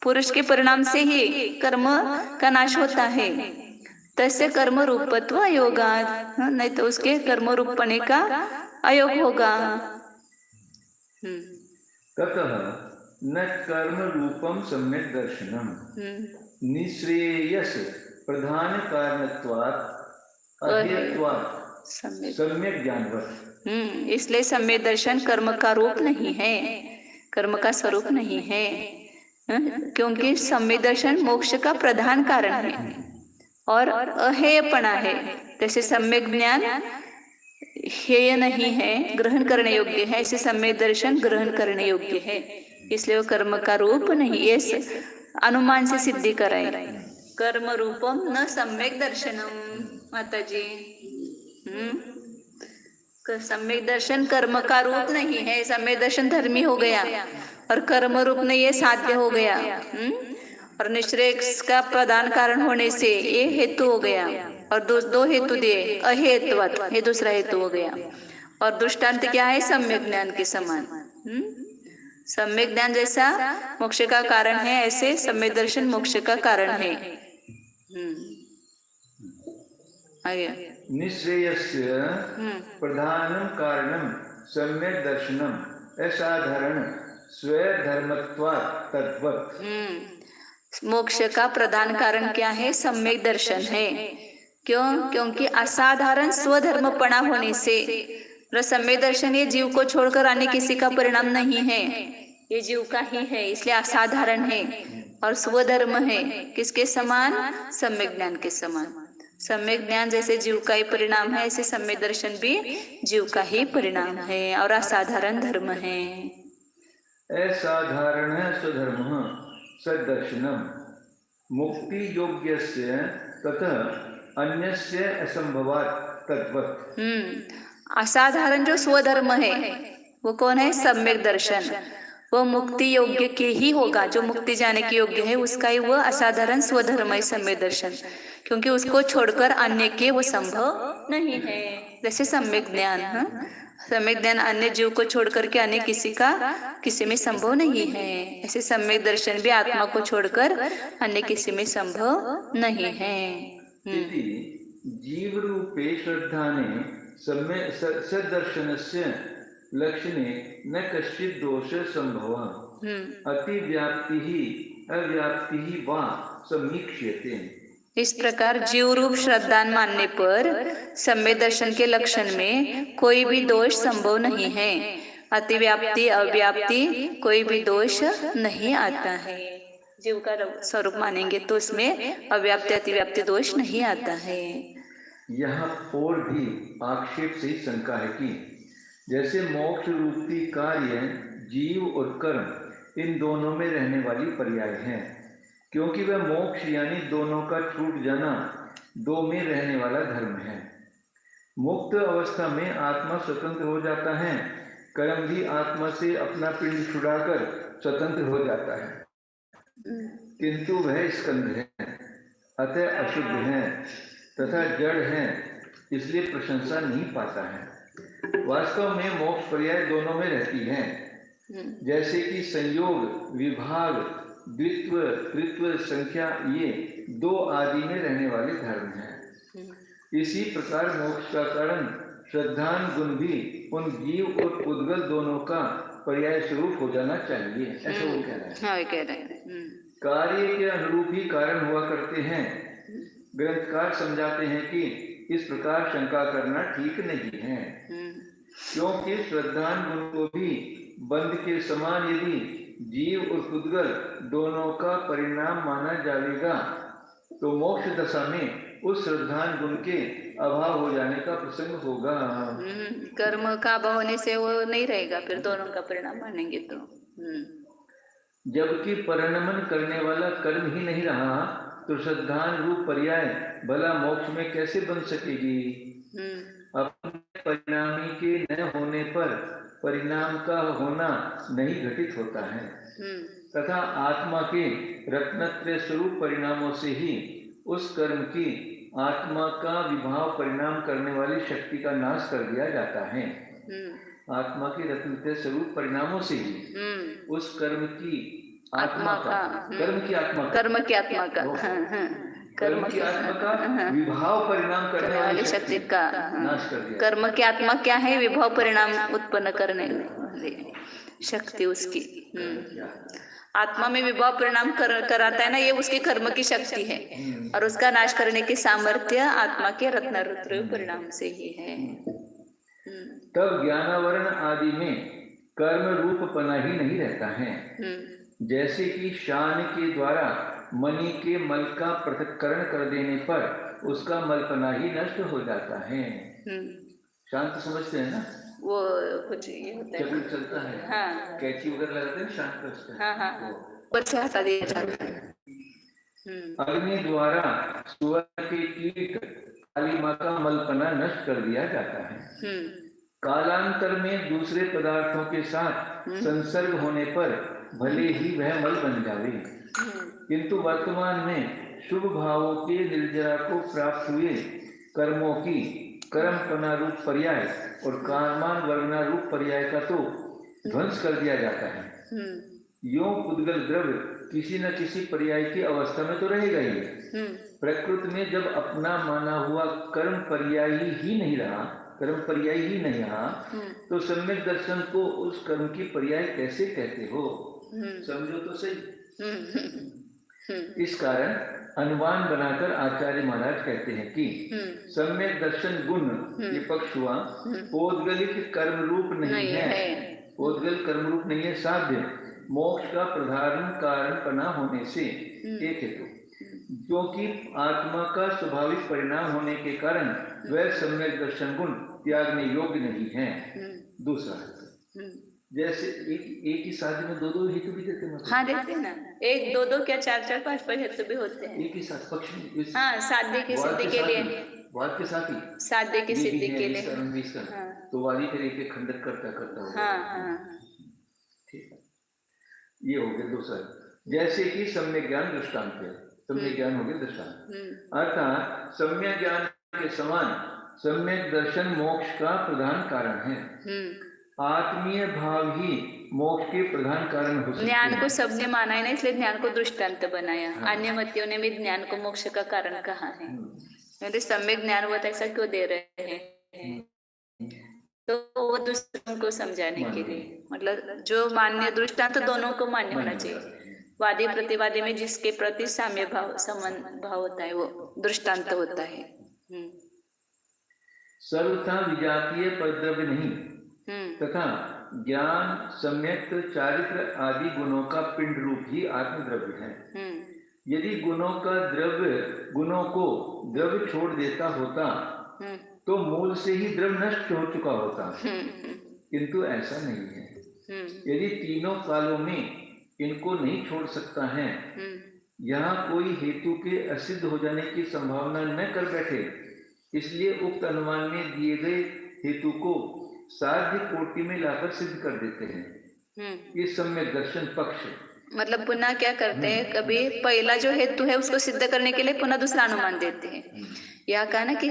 पुरुष के परिणाम से ही कर्म का नाश होता है। तस्य कर्म रूपत्व अयोगात, नहीं तो उसके कर्म रूपने का अयोग होगा। ततः न कर्म रूपम सम्यक दर्शनम निश्रेयस प्रधान कारणत्वात् अहेयत्वात् सम्यक ज्ञानवत्। इसलिए सम्यक दर्शन कर्म का रूप नहीं है, कर्म का स्वरूप नहीं है, क्योंकि सम्यक दर्शन मोक्ष का प्रधान कारण है और अहेयपणा है। जैसे सम्यक ज्ञान हेय नहीं है, ग्रहण करने योग्य है, ऐसे सम्यक दर्शन ग्रहण करने योग्य है, इसलिए वो कर्म का रूप नहीं। ये अनुमान से सिद्धि कराए। कर्म रूपम न सम्यक दर्शनम। माता जी, सम्यक दर्शन कर्म का रूप नहीं है। सम्यक दर्शन धर्मी हो गया और कर्म रूप नहीं, ये साध्य हो गया। और निश्रेय का प्रधान कारण होने से ये हेतु हो गया, और दो हेतु दिए, अहेतुवत, ये दूसरा हेतु हो गया। और दृष्टांत क्या है? सम्यक ज्ञान के समान। सम्यक ज्ञान जैसा मोक्ष का कारण है, ऐसे सम्यक दर्शन मोक्ष का कारण है। निश्रेयस्य प्रधानम कारणम सम्यक दर्शनम असाधारण स्वधर्मत्वात् तद्वत्। मोक्ष का प्रधान कारण क्या है? सम्यक दर्शन है। क्यों? क्योंकि असाधारण स्वधर्मपणा होने से, सम्यक दर्शन ये जीव को छोड़कर अन्य किसी का परिणाम नहीं है, ये जीव का ही है, इसलिए असाधारण है और स्वधर्म है। किसके समान? सम्यक ज्ञान के समान। सम्यक ज्ञान जैसे जीव का ही परिणाम है, ऐसे सम्यक दर्शन भी जीव का ही परिणाम है और असाधारण धर्म है। असाधारण स्वधर्म सदर्शनम मुक्ति योग्यस्य ततः अन्यस्य असंभवात् तद्वत्। असाधारण जो स्वधर्म है वो कौन है? सम्यक दर्शन। वो मुक्ति योग्य के ही होगा, जो मुक्ति जाने के योग्य है उसका ही वह असाधारण स्वधर्म है सम्यक दर्शन, क्योंकि उसको छोड़कर अन्य के वो संभव नहीं है। जैसे सम्यक ज्ञान, सम्यक ज्ञान अन्य जीव को छोड़ करके अन्य किसी में संभव नहीं है। ऐसे सम्यक दर्शन भी आत्मा को छोड़कर अन्य किसी में संभव नहीं है। इति जीव रूपे श्रद्धाने सम्य सदर्शनस्य लक्षणे न कश्चित् दोष संभवः अतिव्याप्ति ही अव्याप्ति ही वा समीक्ष्यते। इस प्रकार जीव रूप श्रद्धान मानने पर सम्यक दर्शन के लक्षण में कोई भी दोष संभव नहीं है। अतिव्याप्ति अव्याप्ति कोई भी दोष नहीं आता है। जीव का स्वरूप मानेंगे तो उसमें अव्याप्ति अतिव्याप्ति दोष नहीं आता है। यहाँ और भी आक्षेप से शंका है कि जैसे मोक्ष रूपी कार्य जीव और कर्म इन दोनों में रहने वाली पर्याय हैं, क्योंकि वह मोक्ष यानी दोनों का छूट जाना दो में रहने वाला धर्म है। मुक्त अवस्था में आत्मा स्वतंत्र हो जाता है, कर्म भी आत्मा से अपना पिंड छुड़ाकर स्वतंत्र हो जाता है, किंतु वह स्कंध है, अतः अशुद्ध है तथा जड़ है, इसलिए प्रशंसा नहीं पाता है। वास्तव में मोक्ष पर्याय दोनों में रहती है, जैसे कि संयोग, विभाग, द्वित्व, त्रित्व, संख्या ये दो आदि में रहने वाले धर्म हैं। इसी प्रकार मोक्ष का कारण श्रद्धान गुण भी उन जीव और उद्गल दोनों का पर्याय स्वरूप हो जाना चाहिए, ऐसा वो कह रहे हैं। कार्य के अनुरूप ही कारण हुआ करते हैं। ग्रंथकार समझाते हैं कि इस प्रकार शंका करना ठीक नहीं है, क्योंकि श्रद्धान गुण को भी बंध के समान यदि जीव और पुद्गल दोनों का परिणाम माना जाएगा तो मोक्ष दशा में उस श्रद्धान गुण के अभाव हो जाने का प्रसंग होगा। कर्म का अभाव होने से वो नहीं रहेगा, फिर दोनों का परिणाम मानेंगे तो। जबकि परिणमन करने वाला कर्म ही नहीं रहा तो श्रद्धान रूप पर्याय भला मोक्ष में कैसे बन सकेगी। अपने परिणामी के न होने पर परिणाम का होना नहीं घटित होता है, तथा आत्मा के रत्नत्रय स्वरूप परिणामों से ही उस कर्म की आत्मा का विभाव परिणाम करने वाली शक्ति का नाश कर दिया जाता है। आत्मा के रत्नत्रय स्वरूप परिणामों से ही उस कर्म की आत्मा का कर्म की आत्मा का विभाव परिणाम करने वाली शक्ति का नाश कर दिया। कर्म की आत्मा क्या है? विभाव परिणाम उत्पन्न करने वाली शक्ति उसकी। आत्मा में विभाव परिणाम कराता है ना, ये उसके कर्म की शक्ति है, और उसका नाश करने की सामर्थ्य आत्मा के रत्नरुद्र परिणाम से ही है। तब ज्ञानावरण आदि में कर्म रूपपना ही नहीं रहता है। जैसे कि शान के द्वारा मणि के मल का पृथक्करण कर देने पर उसका मलपना ही नष्ट हो जाता है। शांत समझते हैं ना, वो कुछ ये होता है, चक्र चलता है, हाँ, कैंची वगैरह लगाते हैं, शांत करते हैं, हाँ, ऊपर से हटा दिया जाता है। अग्नि द्वारा सुअर के कीट कालिमा का मलपना नष्ट कर दिया जाता है। कालांतर में दूसरे पदार्थों के साथ संसर्ग होने पर भले ही वह मल बन जावे, किंतु वर्तमान में शुभ भावों के निर्जरा को प्राप्त हुए कर्मों की कर्मपना रूप पर्याय और कर्मान वर्गना रूप पर्याय का तो ध्वंस कर दिया जाता है। यों पुद्गल द्रव्य किसी न किसी पर्याय की अवस्था में तो रहेगा ही। प्रकृति में जब अपना माना हुआ कर्म पर्यायी ही नहीं रहा, कर्म पर्याय ही नहीं रहा, तो सम्यक दर्शन को उस कर्म की पर्याय कैसे कहते हो? समझो तो सही। इस कारण अनुमान बनाकर आचार्य महाराज कहते हैं कि सम्यक दर्शन गुण ये पक्ष हुआ, पौद्गलिक कर्म रूप नहीं है, पौद्गल कर्म रूप नहीं है, साध्य मोक्ष का प्रधान कारण पना होने से एक हेतु, क्योंकि आत्मा का स्वाभाविक परिणाम होने के कारण वह सम्यक दर्शन गुण त्यागने योग्य नहीं है। दूसरा हेतु, जैसे एक ही शादी में दो दो हेतु भी देते हैं। हाँ, देते ना, एक दो दो क्या चार चार पांच पांच हेतु भी होते हैं एक ही साथ पक्ष में। हाँ, शादी की सिद्धि के लिए, वाद के साथ ही शादी की सिद्धि के लिए, तो वाली फिर एक खंडन करता होगा। हाँ, ठीक है, ये हो गया दूसरा। जैसे कि सम्यक ज्ञान दृष्टांत है, सम्यक ज्ञान हो गया दृष्टांत, अर्थात सम्यक ज्ञान के समान सम्यक दर्शन मोक्ष का प्रधान कारण है। आत्मीय भाव ही मोक्ष के प्रधान कारण हो सकते ज्ञान हैं। को सबने माना है ना, इसलिए ज्ञान को दृष्टांत बनाया। अन्य मतियों ने भी ज्ञान को मोक्ष का कारण कहा है। यदि सम्यक ज्ञान हुआ तो ऐसा क्यों दे रहे हैं? तो वो दूसरों को समझाने के लिए, मतलब जो मान्य दृष्टांत दोनों को मान्य होना चाहिए। वादी प्रतिवादी में जिसके प्रति साम्य भाव समान भाव होता है वो दृष्टांत होता है। सर्वथा विजातीय परद्रव्य नहीं तथा ज्ञान सम्यक चारित्र आदि गुणों का पिंड रूप ही आत्मद्रव्य है। यदि गुणों को द्रव्य छोड़ देता होता तो मूल से ही द्रव्य नष्ट हो चुका होता, किंतु ऐसा नहीं है। यदि तीनों कालों में इनको नहीं छोड़ सकता है, यहाँ कोई हेतु के असिद्ध हो जाने की संभावना न कर बैठे, इसलिए उक्त अनुमान में दिए गए हेतु को साध्य कोटि में लाकर सिद्ध कर देते हैं। ये सम्यक दर्शन पक्ष मतलब पुनः क्या करते हैं, कभी पहला जो हेतु है उसको सिद्ध करने के लिए पुनः दूसरा अनुमान देते हैं। यह कहा ना कि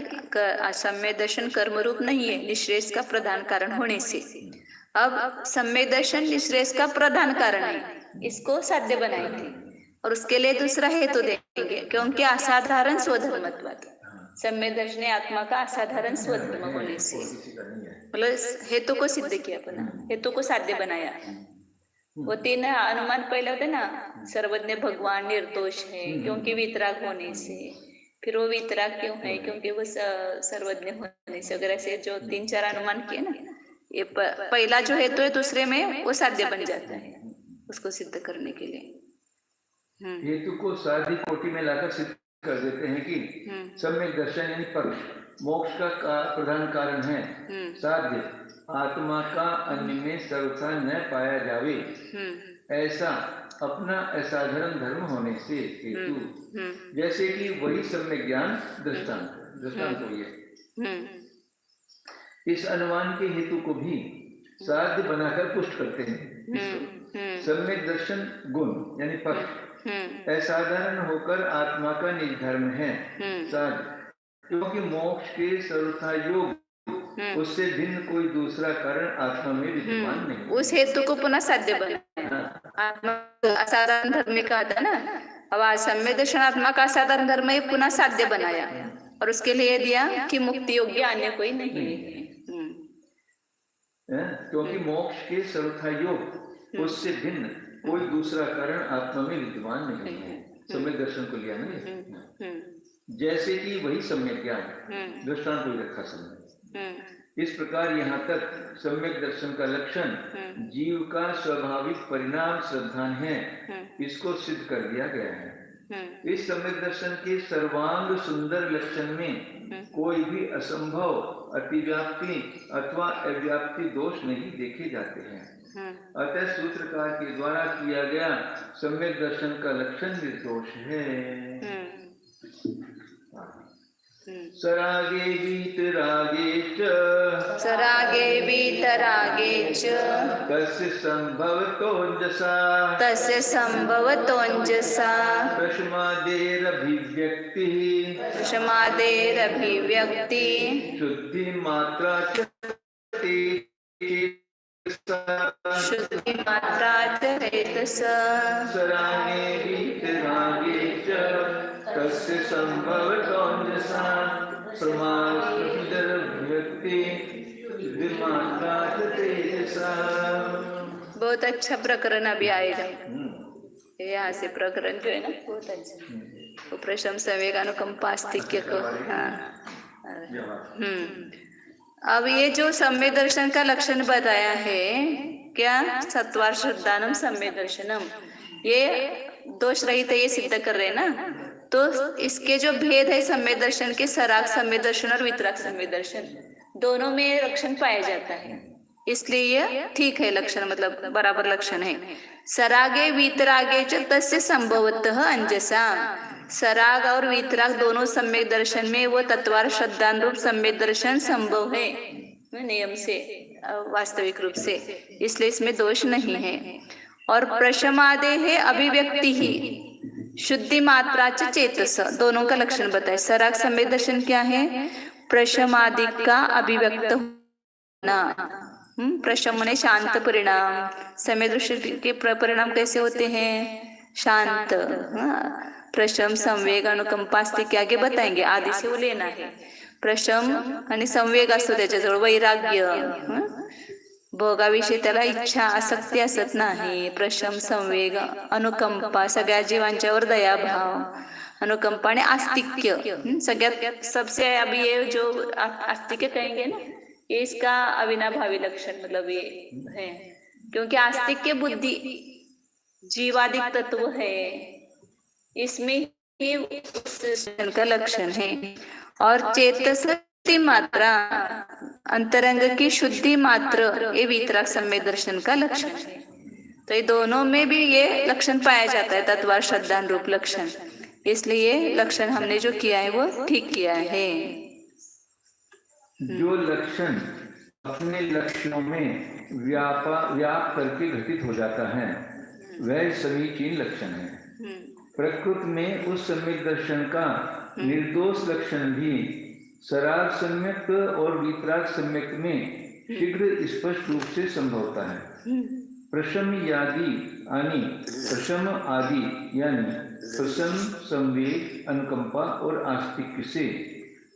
सम्यक दर्शन कर्म रूप नहीं है, निश्रेष का प्रधान कारण होने से। अब सम्यक दर्शन निश्रेष का प्रधान कारण है, इसको साध्य बनाएंगे और उसके लिए दूसरा हेतु देंगे, क्योंकि असाधारण स्वधर्मत्वात् सम्यक दर्शन आत्मा का असाधारण स्वधर्म होने से, मतलब हेतु को सिद्ध किया, पुनः हेतु को साध्य बनाया। वो तीन अनुमान पहले होते ना, सर्वज्ञ भगवान निर्दोष है क्योंकि वितराग होने से, फिर वो वितराग क्यों है क्योंकि वो सर्वज्ञ होने से, वगैरह से जो 3-4 अनुमान किए ना, ये पहला जो हेतु है दूसरे में वो साध्य बन जाता है उसको सिद्ध करने के लिए। हेतु को साध्य कोटि में लाकर सिद्ध कर देते हैं कि सम्यक दर्शन यानी पक्ष मोक्ष का प्रधान कारण है। साध्य आत्मा का अन्य में सर्वथा न पाया जावे, ऐसा अपना असाधारण धर्म होने से हेतु, जैसे कि वही सम्यक ज्ञान दृष्टांत हुई है। इस अनुमान के हेतु को भी साध्य बनाकर पुष्ट करते हैं। सम्यक दर्शन गुण यानी पक्ष असाधारण होकर आत्मा का निज धर्म है साध्य, क्योंकि मोक्ष के सर्वथा योग उससे भिन्न कोई दूसरा कारण आत्मा में विद्यमान नहीं। उस हेतु को पुनः साध्य बनाया। आत्मा असाधारण धर्म में कहा था ना, अब सम्यक दर्शन आत्मा का असाधारण धर्म ही पुनः साध्य बनाया और उसके लिए दिया कि मुक्ति योग्य अन्य कोई नहीं है, क्योंकि मोक्ष के सर्वथा योग उससे भिन्न कोई दूसरा कारण आत्मा में विद्यमान नहीं है। सम्यक दर्शन को लिया ना, जैसे कि वही सम्यक ज्ञान दृष्टांत कोई रखा समय। इस प्रकार यहाँ तक सम्यक दर्शन का लक्षण जीव का स्वाभाविक परिणाम श्रद्धान है, इसको सिद्ध कर दिया गया है। इस सम्यक दर्शन के सर्वांग सुंदर लक्षण में कोई भी असंभव, अतिव्याप्ति अथवा अव्याप्ति दोष नहीं देखे जाते हैं। अतः सूत्रकार के द्वारा किया गया सम्यक दर्शन का लक्षण निर्दोष है। सरागे वीतरागे च तस्य संभवतोऽञ्जसा प्रशमादेरभिव्यक्ति शुद्धि मात्रा च चेतसा सरागे वीतरागे च तस्य संभवतोऽञ्जसा बहुत अच्छा प्रकरण अभी आएगा। यहाँ से प्रकरण जो है ना बहुत अच्छा, वो प्रशंसा वेगानुकंपास्तिक्य को। अब ये जो सम्यक दर्शन का लक्षण बताया है, क्या सत्वार श्रद्धानम सम्यक दर्शनम, ये दोष रहित ये सिद्ध कर रहे हैं ना, तो इसके जो भेद है सम्यक दर्शन के, सराग सम्यक दर्शन और वितराग सम्यक दर्शन, दोनों में लक्षण पाया जाता है, इसलिए ये ठीक है लक्षण, मतलब बराबर लक्षण है। सरागे वितरागे च तस्य संभवतः अंजसा, सराग और वितराग दोनों सम्यक दर्शन में वो तत्वार श्रद्धान रूप सम्यक दर्शन संभव है नियम से, वास्तविक रूप से, इसलिए इसमें दोष नहीं है। और प्रशमादे है अभिव्यक्ति ही शुद्धि मात्रा च चेतस, दोनों का लक्षण बताए। सराग सम्यक दर्शन क्या है? प्रशम आदि का अभिव्यक्त होना। प्रशम माने शांत परिणाम। समय दृष्टि के परिणाम कैसे होते हैं? शांत। प्रशम, संवेग, अनुकंपा अस्तिक के आगे बताएंगे, आदि से वो लेना है। प्रशम आणि संवेग असतो त्याच्याजवळ, वैराग्य, भोगाविषयी त्याला इच्छा आसक्ती असत नाही। प्रशम, संवेग, अनुकंपा, सगळ्या जीवांच्यावर दयाभाव, अनुकंपा आणि आस्तिक्य। सगळ्यात सबसे अभी ये जो आस्तिक्य कहेंगे ना, ये इसका अविनाभावी लक्षण मतलब ये है, क्योंकि आस्तिक्य बुद्धि जीवादिक तत्व है, इसमें ही उस का लक्षण है। और चेतस मात्रा, अंतरंग की शुद्धि मात्र, ये वीतराग सम्यक दर्शन का लक्षण है। तो ये दोनों में भी ये लक्षण पाया जाता है, तत्वार श्रद्धान रूप लक्षण। इसलिए लक्षण हमने जो किया है वो ठीक किया है। जो लक्षण अपने लक्षणों में व्याप करके घटित हो जाता है वह समीचीन लक्षण है। प्रकृति में उस सम्यक दर्शन का निर्दोष लक्षण भी सराग सम्यक और वितराग सम्यक में शीघ्र स्पष्ट रूप से संभवता है। प्रशम आदि यानी प्रसन्न, संवेग, अनुकंपा और आस्तिक्य से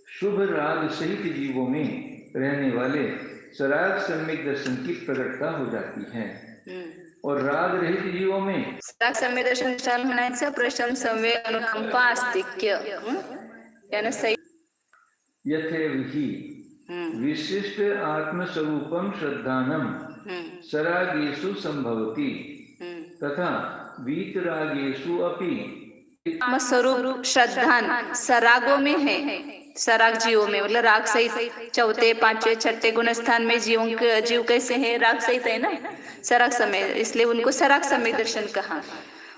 शुभ राग सहित जीवों में रहने वाले सराग सम्यक दर्शन की प्रकटता हो जाती है। और राग रहित जीवों में सराग सम्यक दर्शन म्हणायचं प्रशम, संवेग, अनुकंपा, आस्तिक्य यानं सही यथेविहि विशिष्ट आत्मस्वरूपम श्रद्धानम सरागेषु संभवति तथा वीतरागेषु अपि। आत्मस्वरूप श्रद्धान सरागों में है, सराग जीवों में, मतलब राग सहित चौथे, पांचवे, छठे गुणस्थान में जीव कैसे है? राग सहित है ना, सराग समय, इसलिए उनको सराग सम्यक दर्शन कहा।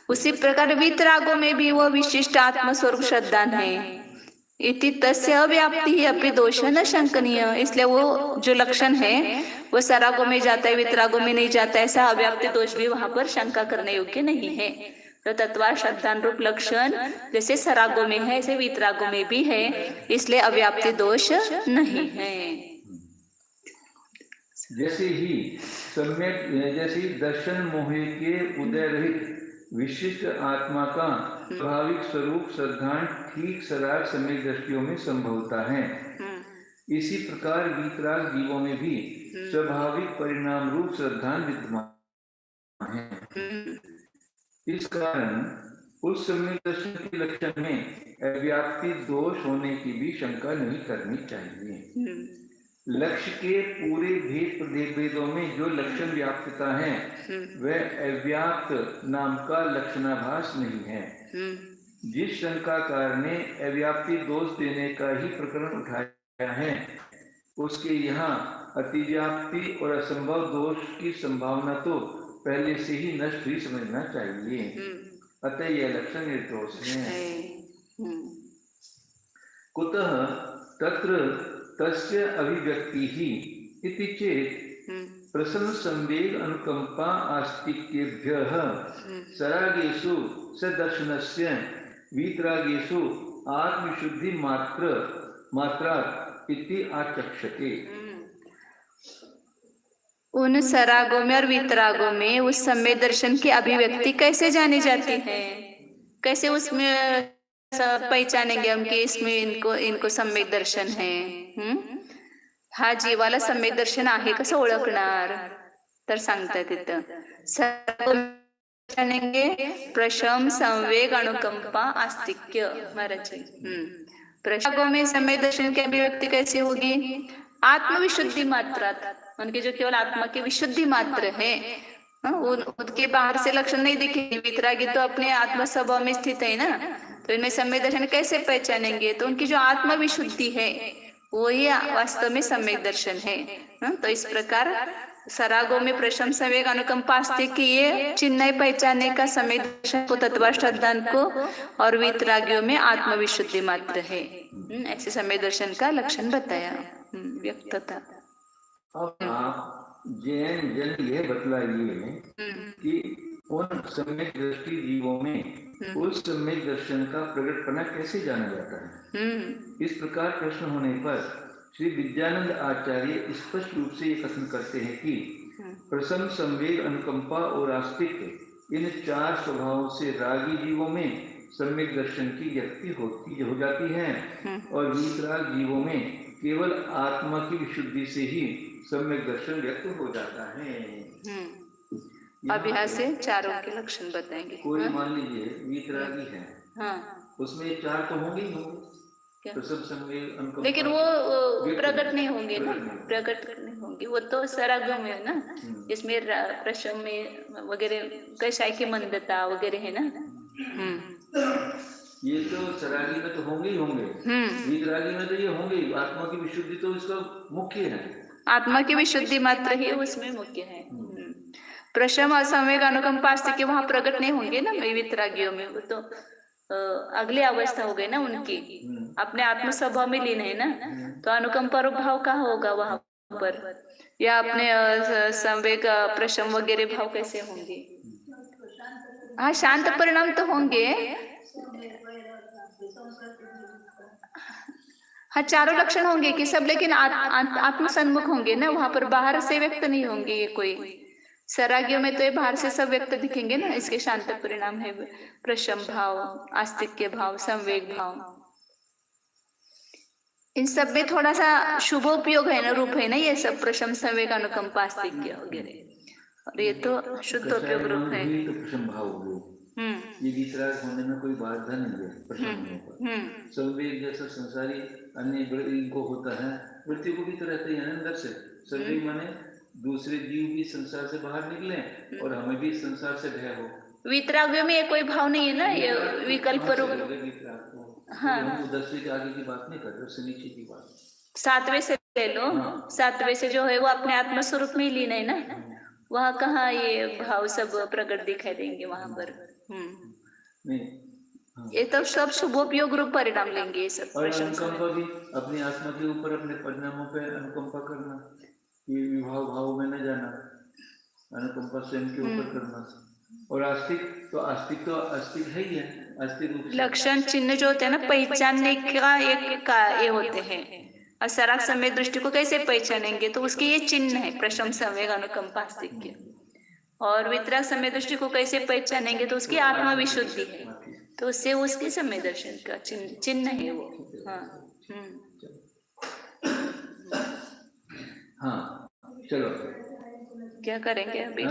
उसी प्रकार वीतरागों में भी वो विशिष्ट आत्मस्वरूप श्रद्धान है। इति तस्य अव्याप्ति ही अपि दोष न शंकनीय, इसलिए वो जो लक्षण है वो सरागों में जाता है, वितरागों में नहीं जाता है, ऐसा अव्याप्ति दोष भी वहां पर शंका करने योग्य नहीं है। तो तत्वार श्रद्धान रूप लक्षण जैसे सरागों में है ऐसे वितरागों में भी है, इसलिए अव्याप्ति दोष नहीं है। जैसे ही सम्यक, जैसे दर्शन मोह के उदय रहित विशिष्ट आत्मा का स्वाभाविक स्वरूप श्रद्धान ठीक सराग सम्यक दृष्टियों में संभवता है, इसी प्रकार वीतराग जीवों में भी स्वाभाविक परिणाम रूप श्रद्धान विद्यमान है। इस कारण उस सम्यक दर्शन के लक्षण में अव्याप्ति दोष होने की भी शंका नहीं करनी चाहिए। लक्ष्य के पूरे भेदों में जो लक्षण व्याप्तता है वह अव्याप्त नाम का लक्षणाभास नहीं है। जिस शंकाकार ने अव्याप्ति दोष देने का ही प्रकरण उठाया है उसके यहाँ अतिव्याप्ति और असंभव दोष की संभावना तो पहले से ही नष्ट ही समझना चाहिए। अतः यह लक्षण निर्दोष है। कुतः तत्र तस्य अभिव्यक्ति ही इति चेत प्रसन्न, संवेग, अनुकंपा, आस्तिक्येभ्यः सरागेषु सदर्शनस्य वीतरागेषु आत्मविशुद्धि मात्रात् इति आचक्षते। उन सरागों में और वितरागों में उस सम्यक दर्शन की अभिव्यक्ति कैसे जानी जाती है? कैसे उसमें पहचानेंगे हम कि इसमें इनको सम्यक दर्शन है? हा जीवाला सम्यक दर्शन आहे कसं ओळखणार? तर सांगतात तिथं पहचानेंगे प्रशम, संवेग, अनुकंपा, आस्तिक्य। महाराज प्रशमों में सम्यक दर्शन की अभिव्यक्ति कैसे होगी? आत्मविशुद्धि मात्रात, उनकी जो केवल आत्मा की विशुद्धि मात्र है, उनके बाहर से लक्षण नहीं दिखेंगे। वितरागी तो अपने आत्मा स्वभाव में स्थित है ना, तो इनमें सम्यक दर्शन कैसे पहचानेंगे? तो उनकी जो आत्मा विशुद्धि है वही वास्तव में सम्यक दर्शन है। तो इस प्रकार सरागों में प्रशम, संवेग, अनुकंपा, आस्तिक्य ये चिन्ह पहचानने का सम्यक दर्शन को, तत्व श्रद्धान को, और वितरागियों में आत्मविशुद्धि मात्र है। ऐसे सम्यक दर्शन का लक्षण बताया, व्यक्तता। अब आप जैन जन यह बतलाइए कि उन सम्यक दृष्टि जीवों में उस सम्यक दर्शन का प्रकटपना कैसे जाना जाता है? इस प्रकार प्रश्न होने पर श्री विद्यानंद आचार्य स्पष्ट रूप से ये कथन करते हैं कि प्रसन्न, संवेग, अनुकंपा और आस्तिक इन 4 स्वभावों से रागी जीवों में सम्यक दर्शन की व्यक्ति हो जाती है और वीतराग जीवों में केवल आत्मा की विशुद्धि से ही सम्यक दर्शन व्यक्त हो जाता है। अब यहाँ से चारों के लक्षण बताएंगे। कोई मान लीजिए वीतरागी है, उसमें 4 तो होंगे ही होंगे, प्रसन्न, संवेग, अनुकंपा, लेकिन वो प्रकट नहीं होंगे ना, प्रकट नहीं होंगे, वो तो सरागों में है ना, इसमें प्रशम में वगैरह कैसा की मंदता वगैरह है ना। ये तो सरागी में तो होंगे ही होंगे, वीतरागी में तो ये होंगे। आत्मा की विशुद्धि तो इसका मुख्य है, आत्मा की विशुद्धि मात्र ही उसमें मुख्य है। प्रशम और संवेग, अनुकंपा, आस्तिक वहां प्रकट नहीं होंगे ना वीतरागियों में, वो तो अगली अवस्था हो गई ना उनकी, अपने आत्म स्वभाव में लीन है ना, तो अनुकंपा और भाव कहाँ होगा वहां पर, या अपने संवेग, प्रशम वगैरह भाव कैसे होंगे। हाँ, शांत परिणाम तो होंगे। हाँ, चारों लक्षण होंगे कि सब, लेकिन आत्म सन्मुख होंगे ना, वहां पर बाहर से व्यक्त नहीं होंगे ये कोई। सरागियों में तो ये बाहर से सब व्यक्त दिखेंगे ना, इसके शांत परिणाम है प्रशम भाव, आस्तिक्य भाव, संवेग भाव। इन सब में थोड़ा सा शुभोपयोग है ना, रूप है ना ये सब, प्रशम, संवेग, अनुकंपा, आस्तिक्य वगैरह, और ये तो शुद्ध उपयोग रूप है। तो प्रशम भाव हो गए, ये वीतराग होने में कोई बाधा नहीं है प्रशम होने पर। संवेग जैसा संसारी अन्य इनको होता है, वृत्ति को भी तो रहते हैं अंदर से। संवेग माने दूसरे जीव भी संसार से बाहर निकले और हमें भी संसार से भय हो। वीतराग में ये कोई भाव नहीं है ना, ये विकल्प रूप। हाँ, 10वीं के आगे की बात नहीं कर रहे, उससे नीचे की बात। 7वें से ले लो, 7वें से जो है वो अपने आत्म स्वरूप में ही लीन है ना, वहाँ कहाँ ये भाव सब प्रकट दिखाई देंगे वहां पर। ये तो सब शुभोपयोग रूप परिणाम लेंगे ये सब। और अनुकंपा भी अपनी आत्मा के ऊपर अपने परिणामों पे अनुकंपा करना, ये विभाव भाव में न जाना, अनुकंपा स्वयं के ऊपर करना। और आस्तिक तो आस्तिक है ही है, आस्तिक लक्षण चिन्ह जो होते हैं ना, पहचानने का ये होते हैं। और सराग समय दृष्टि को कैसे पहचानेंगे, तो उसके ये चिन्ह है, प्रशम, संवेग, अनुकंपा, आस्तिक्य। और वितराग समय दृष्टि को कैसे पहचानेंगे, तो उसकी आत्मा विशुद्धि है, तो उससे उसके समय दर्शन का चिन्ह है वो। हाँ, चलो क्या करेंगे अभी।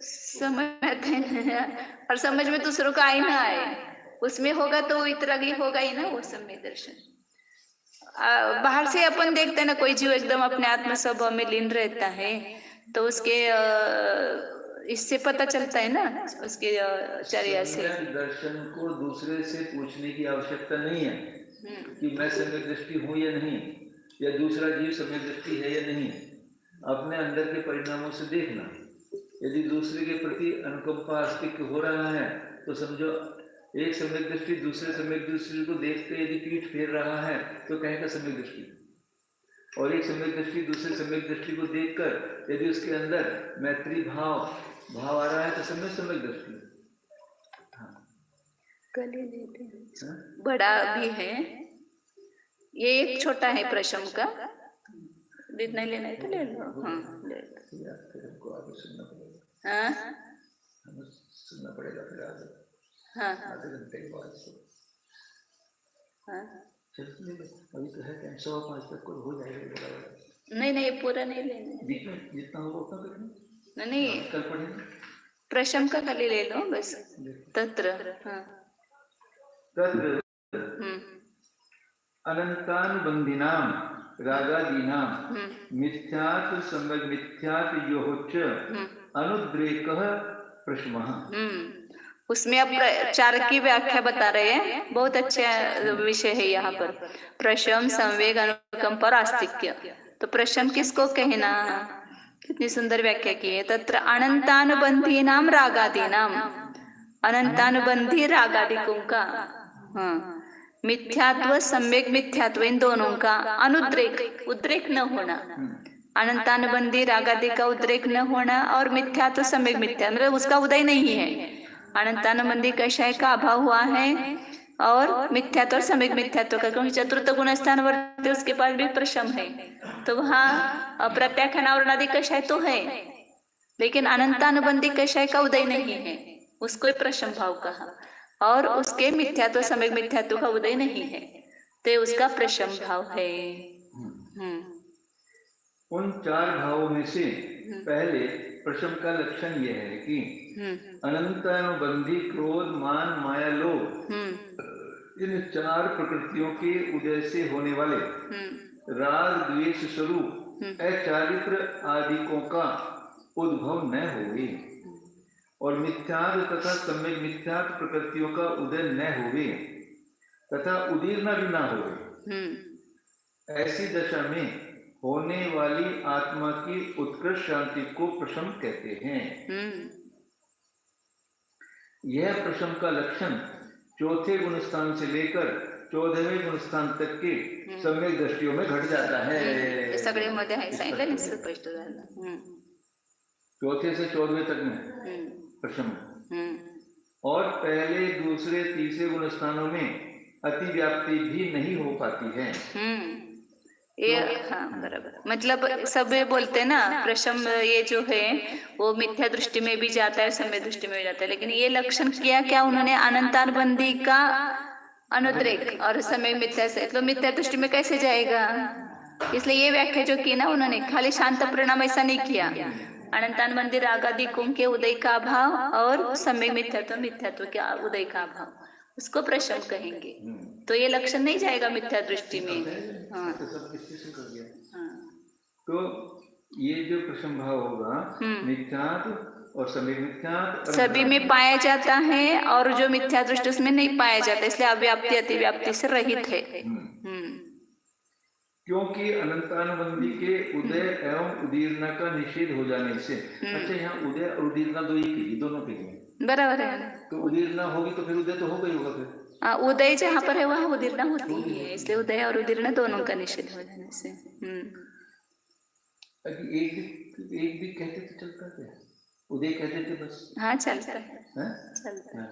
समझ और समझ में दूसरों का आई ना आए, उसमें होगा तो वितरागी होगा ही ना वो समय दर्शन। बाहर से अपन देखते हैं ना, कोई जीव एकदम अपने आत्म स्वभाव में लीन रहता है, तो उसके इससे पता चलता है ना, उसके चर्या से। दर्शन को दूसरे से पूछने की आवश्यकता नहीं है कि मैं सम्यक दृष्टि हूँ या नहीं, या दूसरा जीव सम्यक दृष्टि है या नहीं। अपने अंदर के परिणामों से देखना, यदि दूसरे के प्रति अनुकंपा, आस्तिक्य हो रहा है तो समझो एक सम्यक दृष्टि दूसरे सम्यक दृष्टि को देखते यदि पीठ फेर रहा है तो कहेगा सम्यक दृष्टि, और एक सम्यक दृष्टि दूसरे सम्यक दृष्टि को देखकर यदि उसके अंदर मैत्री भाव आ रहा है तो सम्यक दृष्टि। बड़ा भी है ये, एक छोटा है प्रशम का, नहीं लेना है तो ले लो। हाँ, सुनना पड़ेगा फिर आगे। हाँ, आधे घंटे के बाद हाँ, अभी तो है 5:15 तक को हो जाएगा। नहीं पूरा नहीं लेना, जितना होगा उतना करेंगे। नहीं, कल पढ़ेंगे। प्रशम का खाली ले लो बस। तत्र तत्र अनंतानुबंधिनाम रागादीनाम मिथ्यात् संवेग मिथ्यात् योच अनुद्रेकः प्रशमः। उसमें अब चार की व्याख्या बता रहे हैं, बहुत अच्छा विषय है यहाँ पर। प्रशम, संवेग, अनुकंपा और आस्तिक्य। तो प्रशम किसको कहना, कितनी सुंदर व्याख्या की है। तत्र अनंतानुबंधी नाम रागादि नाम, अनंतानुबंधी रागादिकों का, मिथ्यात्व सम्यक मिथ्यात्व, इन दोनों का अनुद्रेक, उद्रेक न होना, अनंतानुबंधी रागादि का उद्रेक न होना, और मिथ्यात्व सम्यक मिथ्या मतलब उसका उदय नहीं है, अनंतानुबंधी कषाय का अभाव हुआ है और मिथ्यात्व और सम्यक मिथ्यात्व का, क्योंकि चतुर्थ गुण स्थान वर्तते उसके पास भी प्रशम है, तो वहाँ प्रत्याख्यान और अनादि कषाय तो है, लेकिन अनंतानुबंधी कषाय का उदय नहीं है, उसको प्रशम भाव कहा, और उसके मिथ्यात्व सम्यक मिथ्यात्व का उदय नहीं है, तो उसका प्रशम भाव है। उन चार भावों में से पहले प्रशम का लक्षण यह है कि अनंतानुबंधी क्रोध मान माया लोभ इन चार प्रकृतियों के उदय से होने वाले राग द्वेष स्वरूप अचारित्र आदिकों का उद्भव न होवे और मिथ्यात्व तथा सम्यक मिथ्यात्व प्रकृतियों का उदय न होवे तथा उदीर्णा भी न होवे। ऐसी दशा में होने वाली आत्मा की उत्कृष्ट शांति को प्रशम कहते हैं। यह प्रशम का लक्षण चौथे गुणस्थान से लेकर 14वें गुणस्थान तक के सम्यक दृष्टियों में घट जाता है। सगळे मध्ये आहे सांगितलं ना, स्पष्ट झालं। चौथे से 14वें तक में प्रशम, और पहले दूसरे तीसरे गुणस्थानों में अतिव्याप्ति भी नहीं हो पाती है। ये हाँ बराबर, मतलब सब बोलते ना प्रशम ये जो है वो मिथ्या दृष्टि में भी जाता है, सम्य दृष्टि में भी जाता है, लेकिन ये लक्षण किया क्या उन्होंने अनंतानुबंधी का अनुद्रेक और समय मिथ्या से, तो मिथ्या दृष्टि में कैसे जाएगा, इसलिए ये व्याख्या जो की ना उन्होंने खाली शांत परिणाम ऐसा नहीं किया, अनंतानुबंधी रागादिकों के उदय का अभाव और सम्य मिथ्यात्व के उदय का अभाव, उसको प्रशम कहेंगे, तो ये लक्षण नहीं जाएगा मिथ्या दृष्टि में। हाँ। तो ये जो प्रशम भाव होगा मिथ्यात्व और सम्यक मिथ्यात्व सभी में पाया जाता है, और जो मिथ्या दृष्टि उसमें नहीं पाया जाता, इसलिए अव्याप्ति अतिव्याप्ति से रहित है। क्योंकि अनंतानुबंधी के उदय एवं उदीर्णा का निषेध हो जाने से, अच्छा यहाँ उदय और उदीर्णा दो ही की, दोनों के लिए बराबर है, तो उदीर्णा होगी तो फिर उदय तो हो गई होगा फिर। उदय जहाँ पर है वहाँ उदीर्णा होती ही है, इसलिए उदय और उदीर्णा दोनों का निषेध हो जाने से। एक भी कहते तो चलता है, उदय कहते थे बस। हाँ चलता है, चलता है।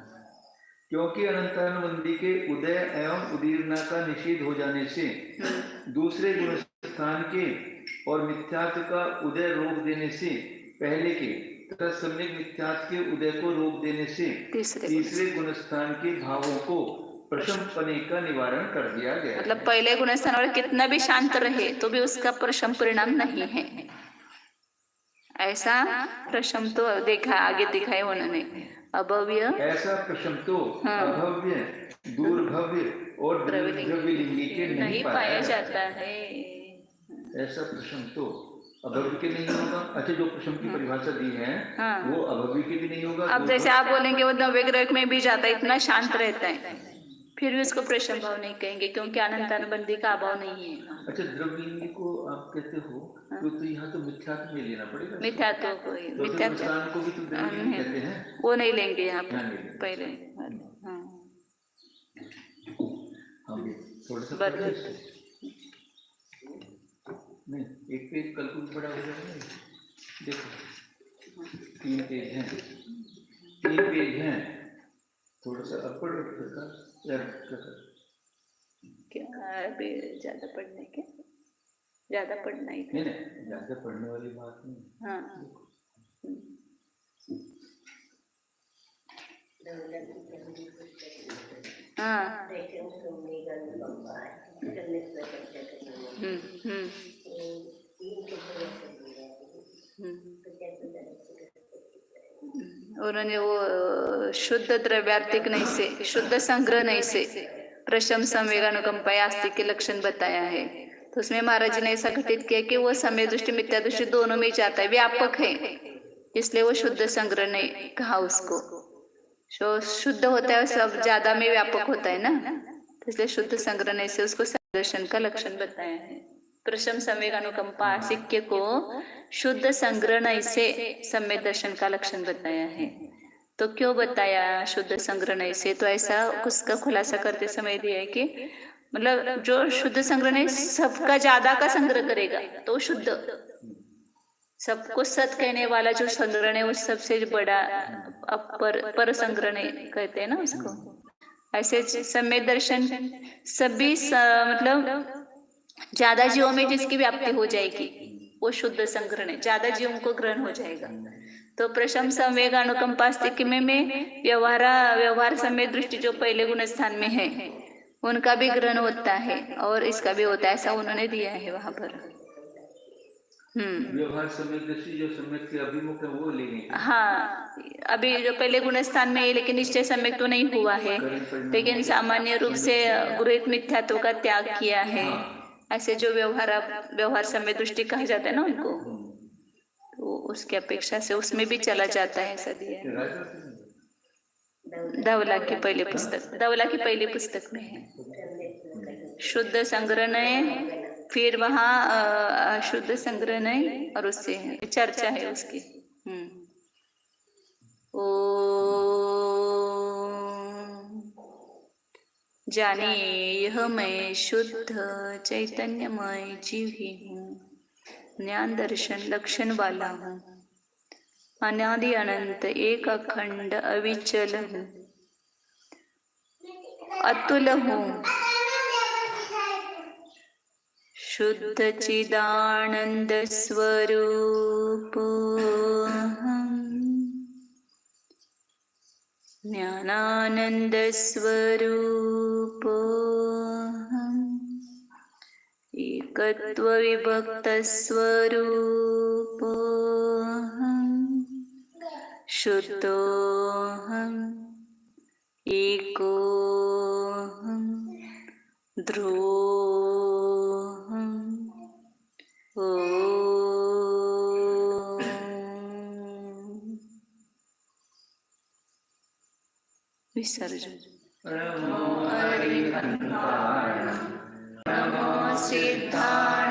क्योंकि अनंतानुबंधी के उदय एवं उदीर्णा का निषेध हो जाने से दूसरे गुण स्थान के और मिथ्यात्व का उदय रोक देने से पहले के तथा सम्यक मिथ्यात्व के उदय को रोक देने से तीसरे गुण स्थान के भावों को प्रशमपने का निवारण कर दिया गया। मतलब पहले गुण स्थान और कितना भी शांत रहे तो भी उसका प्रशम परिणाम नहीं है, ऐसा प्रशम तो देखा आगे दिखाए उन्होंने। अभव्य ऐसा प्रशम तो अभव्य दुर्भव्य और द्रव्यलिंगी के नहीं पाया जाता है। ऐसा प्रशम तो अभव्य के नहीं होगा। अच्छा, जो प्रशम की परिभाषा दी है वो अभव्य के भी नहीं होगा। अब जैसे आप बोलेंगे वो नव्यग्रह में भी जाता है, इतना शांत रहता है, फिर भी उसको प्रशम भाव नहीं कहेंगे क्योंकि अनंतानुबंधी का अभाव नहीं है। अच्छा, द्रव्यलिंगी को आप कहते हो तो यहाँ तो मिथ्यात्व में लेना पड़ेगा। मिथ्यात्व को मिथ्यात्व को भी तो द्रव्यलिंगी कहते हैं, वो नहीं लेंगे यहाँ पर पहले। थोड़ा सा नहीं, एक पेज कल कुछ बड़ा हो जाएगा। देखो 3 पेज हैं, 3 पेज हैं, थोड़ा सा अपर क्या ज्यादा पढ़ने के, ज्यादा पढ़ना ही नहीं, ज्यादा पढ़ने वाली बात नहीं। हाँ हाँ उन्होंने वो शुद्ध द्रव्यार्थिक नहीं से, शुद्ध संग्रह नहीं से प्रशम संवेग अनुकंपा आस्तिक के लक्षण बताया है। तो उसमें महाराज जी ने ऐसा घटित किया कि वो समय दृष्टि मिथ्या दृष्टि दोनों में जाता है, व्यापक है, इसलिए वो शुद्ध संग्रह नहीं कहा उसको। जो शुद्ध होता है सब ज्यादा में व्यापक होता है ना, तो इसलिए शुद्ध संग्रह नहीं से उसको दर्शन का लक्षण बताया है। प्रशम संवेग अनुकंपा आस्तिक्य को शुद्ध संग्रह से सम्यक दर्शन का लक्षण बताया है। तो क्यों बताया शुद्ध संग्रह से? तो ऐसा उसका खुलासा करते समय दिया है कि मतलब जो शुद्ध संग्रह सबका ज्यादा का संग्रह करेगा तो शुद्ध, सबको सत कहने वाला जो संग्रह है वो सबसे बड़ा पर संग्रह कहते हैं ना उसको। ऐसे सम्यक दर्शन सभी मतलब ज्यादा जीवों में जिसकी व्याप्ति हो जाएगी वो शुद्ध संग्रह, ज्यादा जीवों को ग्रहण हो जाएगा। तो प्रशम संवेग अनुकंपा स्थिति में व्यवहार समय दृष्टि जो पहले गुण स्थान में है उनका भी ग्रहण होता है और इसका भी होता है, ऐसा उन्होंने दिया है वहां पर। व्यवहार समय दृष्टि जो सम्यक के अभिमुख है वो लेंगे। हाँ, अभी जो पहले गुण स्थान में है लेकिन निश्चय सम्यक तो नहीं हुआ है, लेकिन सामान्य रूप से गृहीत मिथ्यात्व का त्याग किया है। ऐसे जो व्यवहार समय दृष्टि कहा जाता है ना उनको, तो उसकी अपेक्षा से उसमें भी चला जाता है, ऐसा दिया है। धवला की पहली पुस्तक में है शुद्ध संग्रह, फिर वहाँ शुद्ध संग्रह और उससे चर्चा है उसकी। ओ जाने यह मैं शुद्ध चैतन्यमय जीव ही हूँ, ज्ञान दर्शन लक्षण वाला हूँ, अनादि अनंत एक अखंड अविचल हूँ, अतुल हूँ, शुद्ध चिदानंद स्वरूप, ज्ञानानंद स्वरूप, एकत्व विभक्त स्वरूप, शुद्धोहम एकोहम ध्रुवोहम विसर्जन। नमो सिद्धाय, नमो सिद्धाय।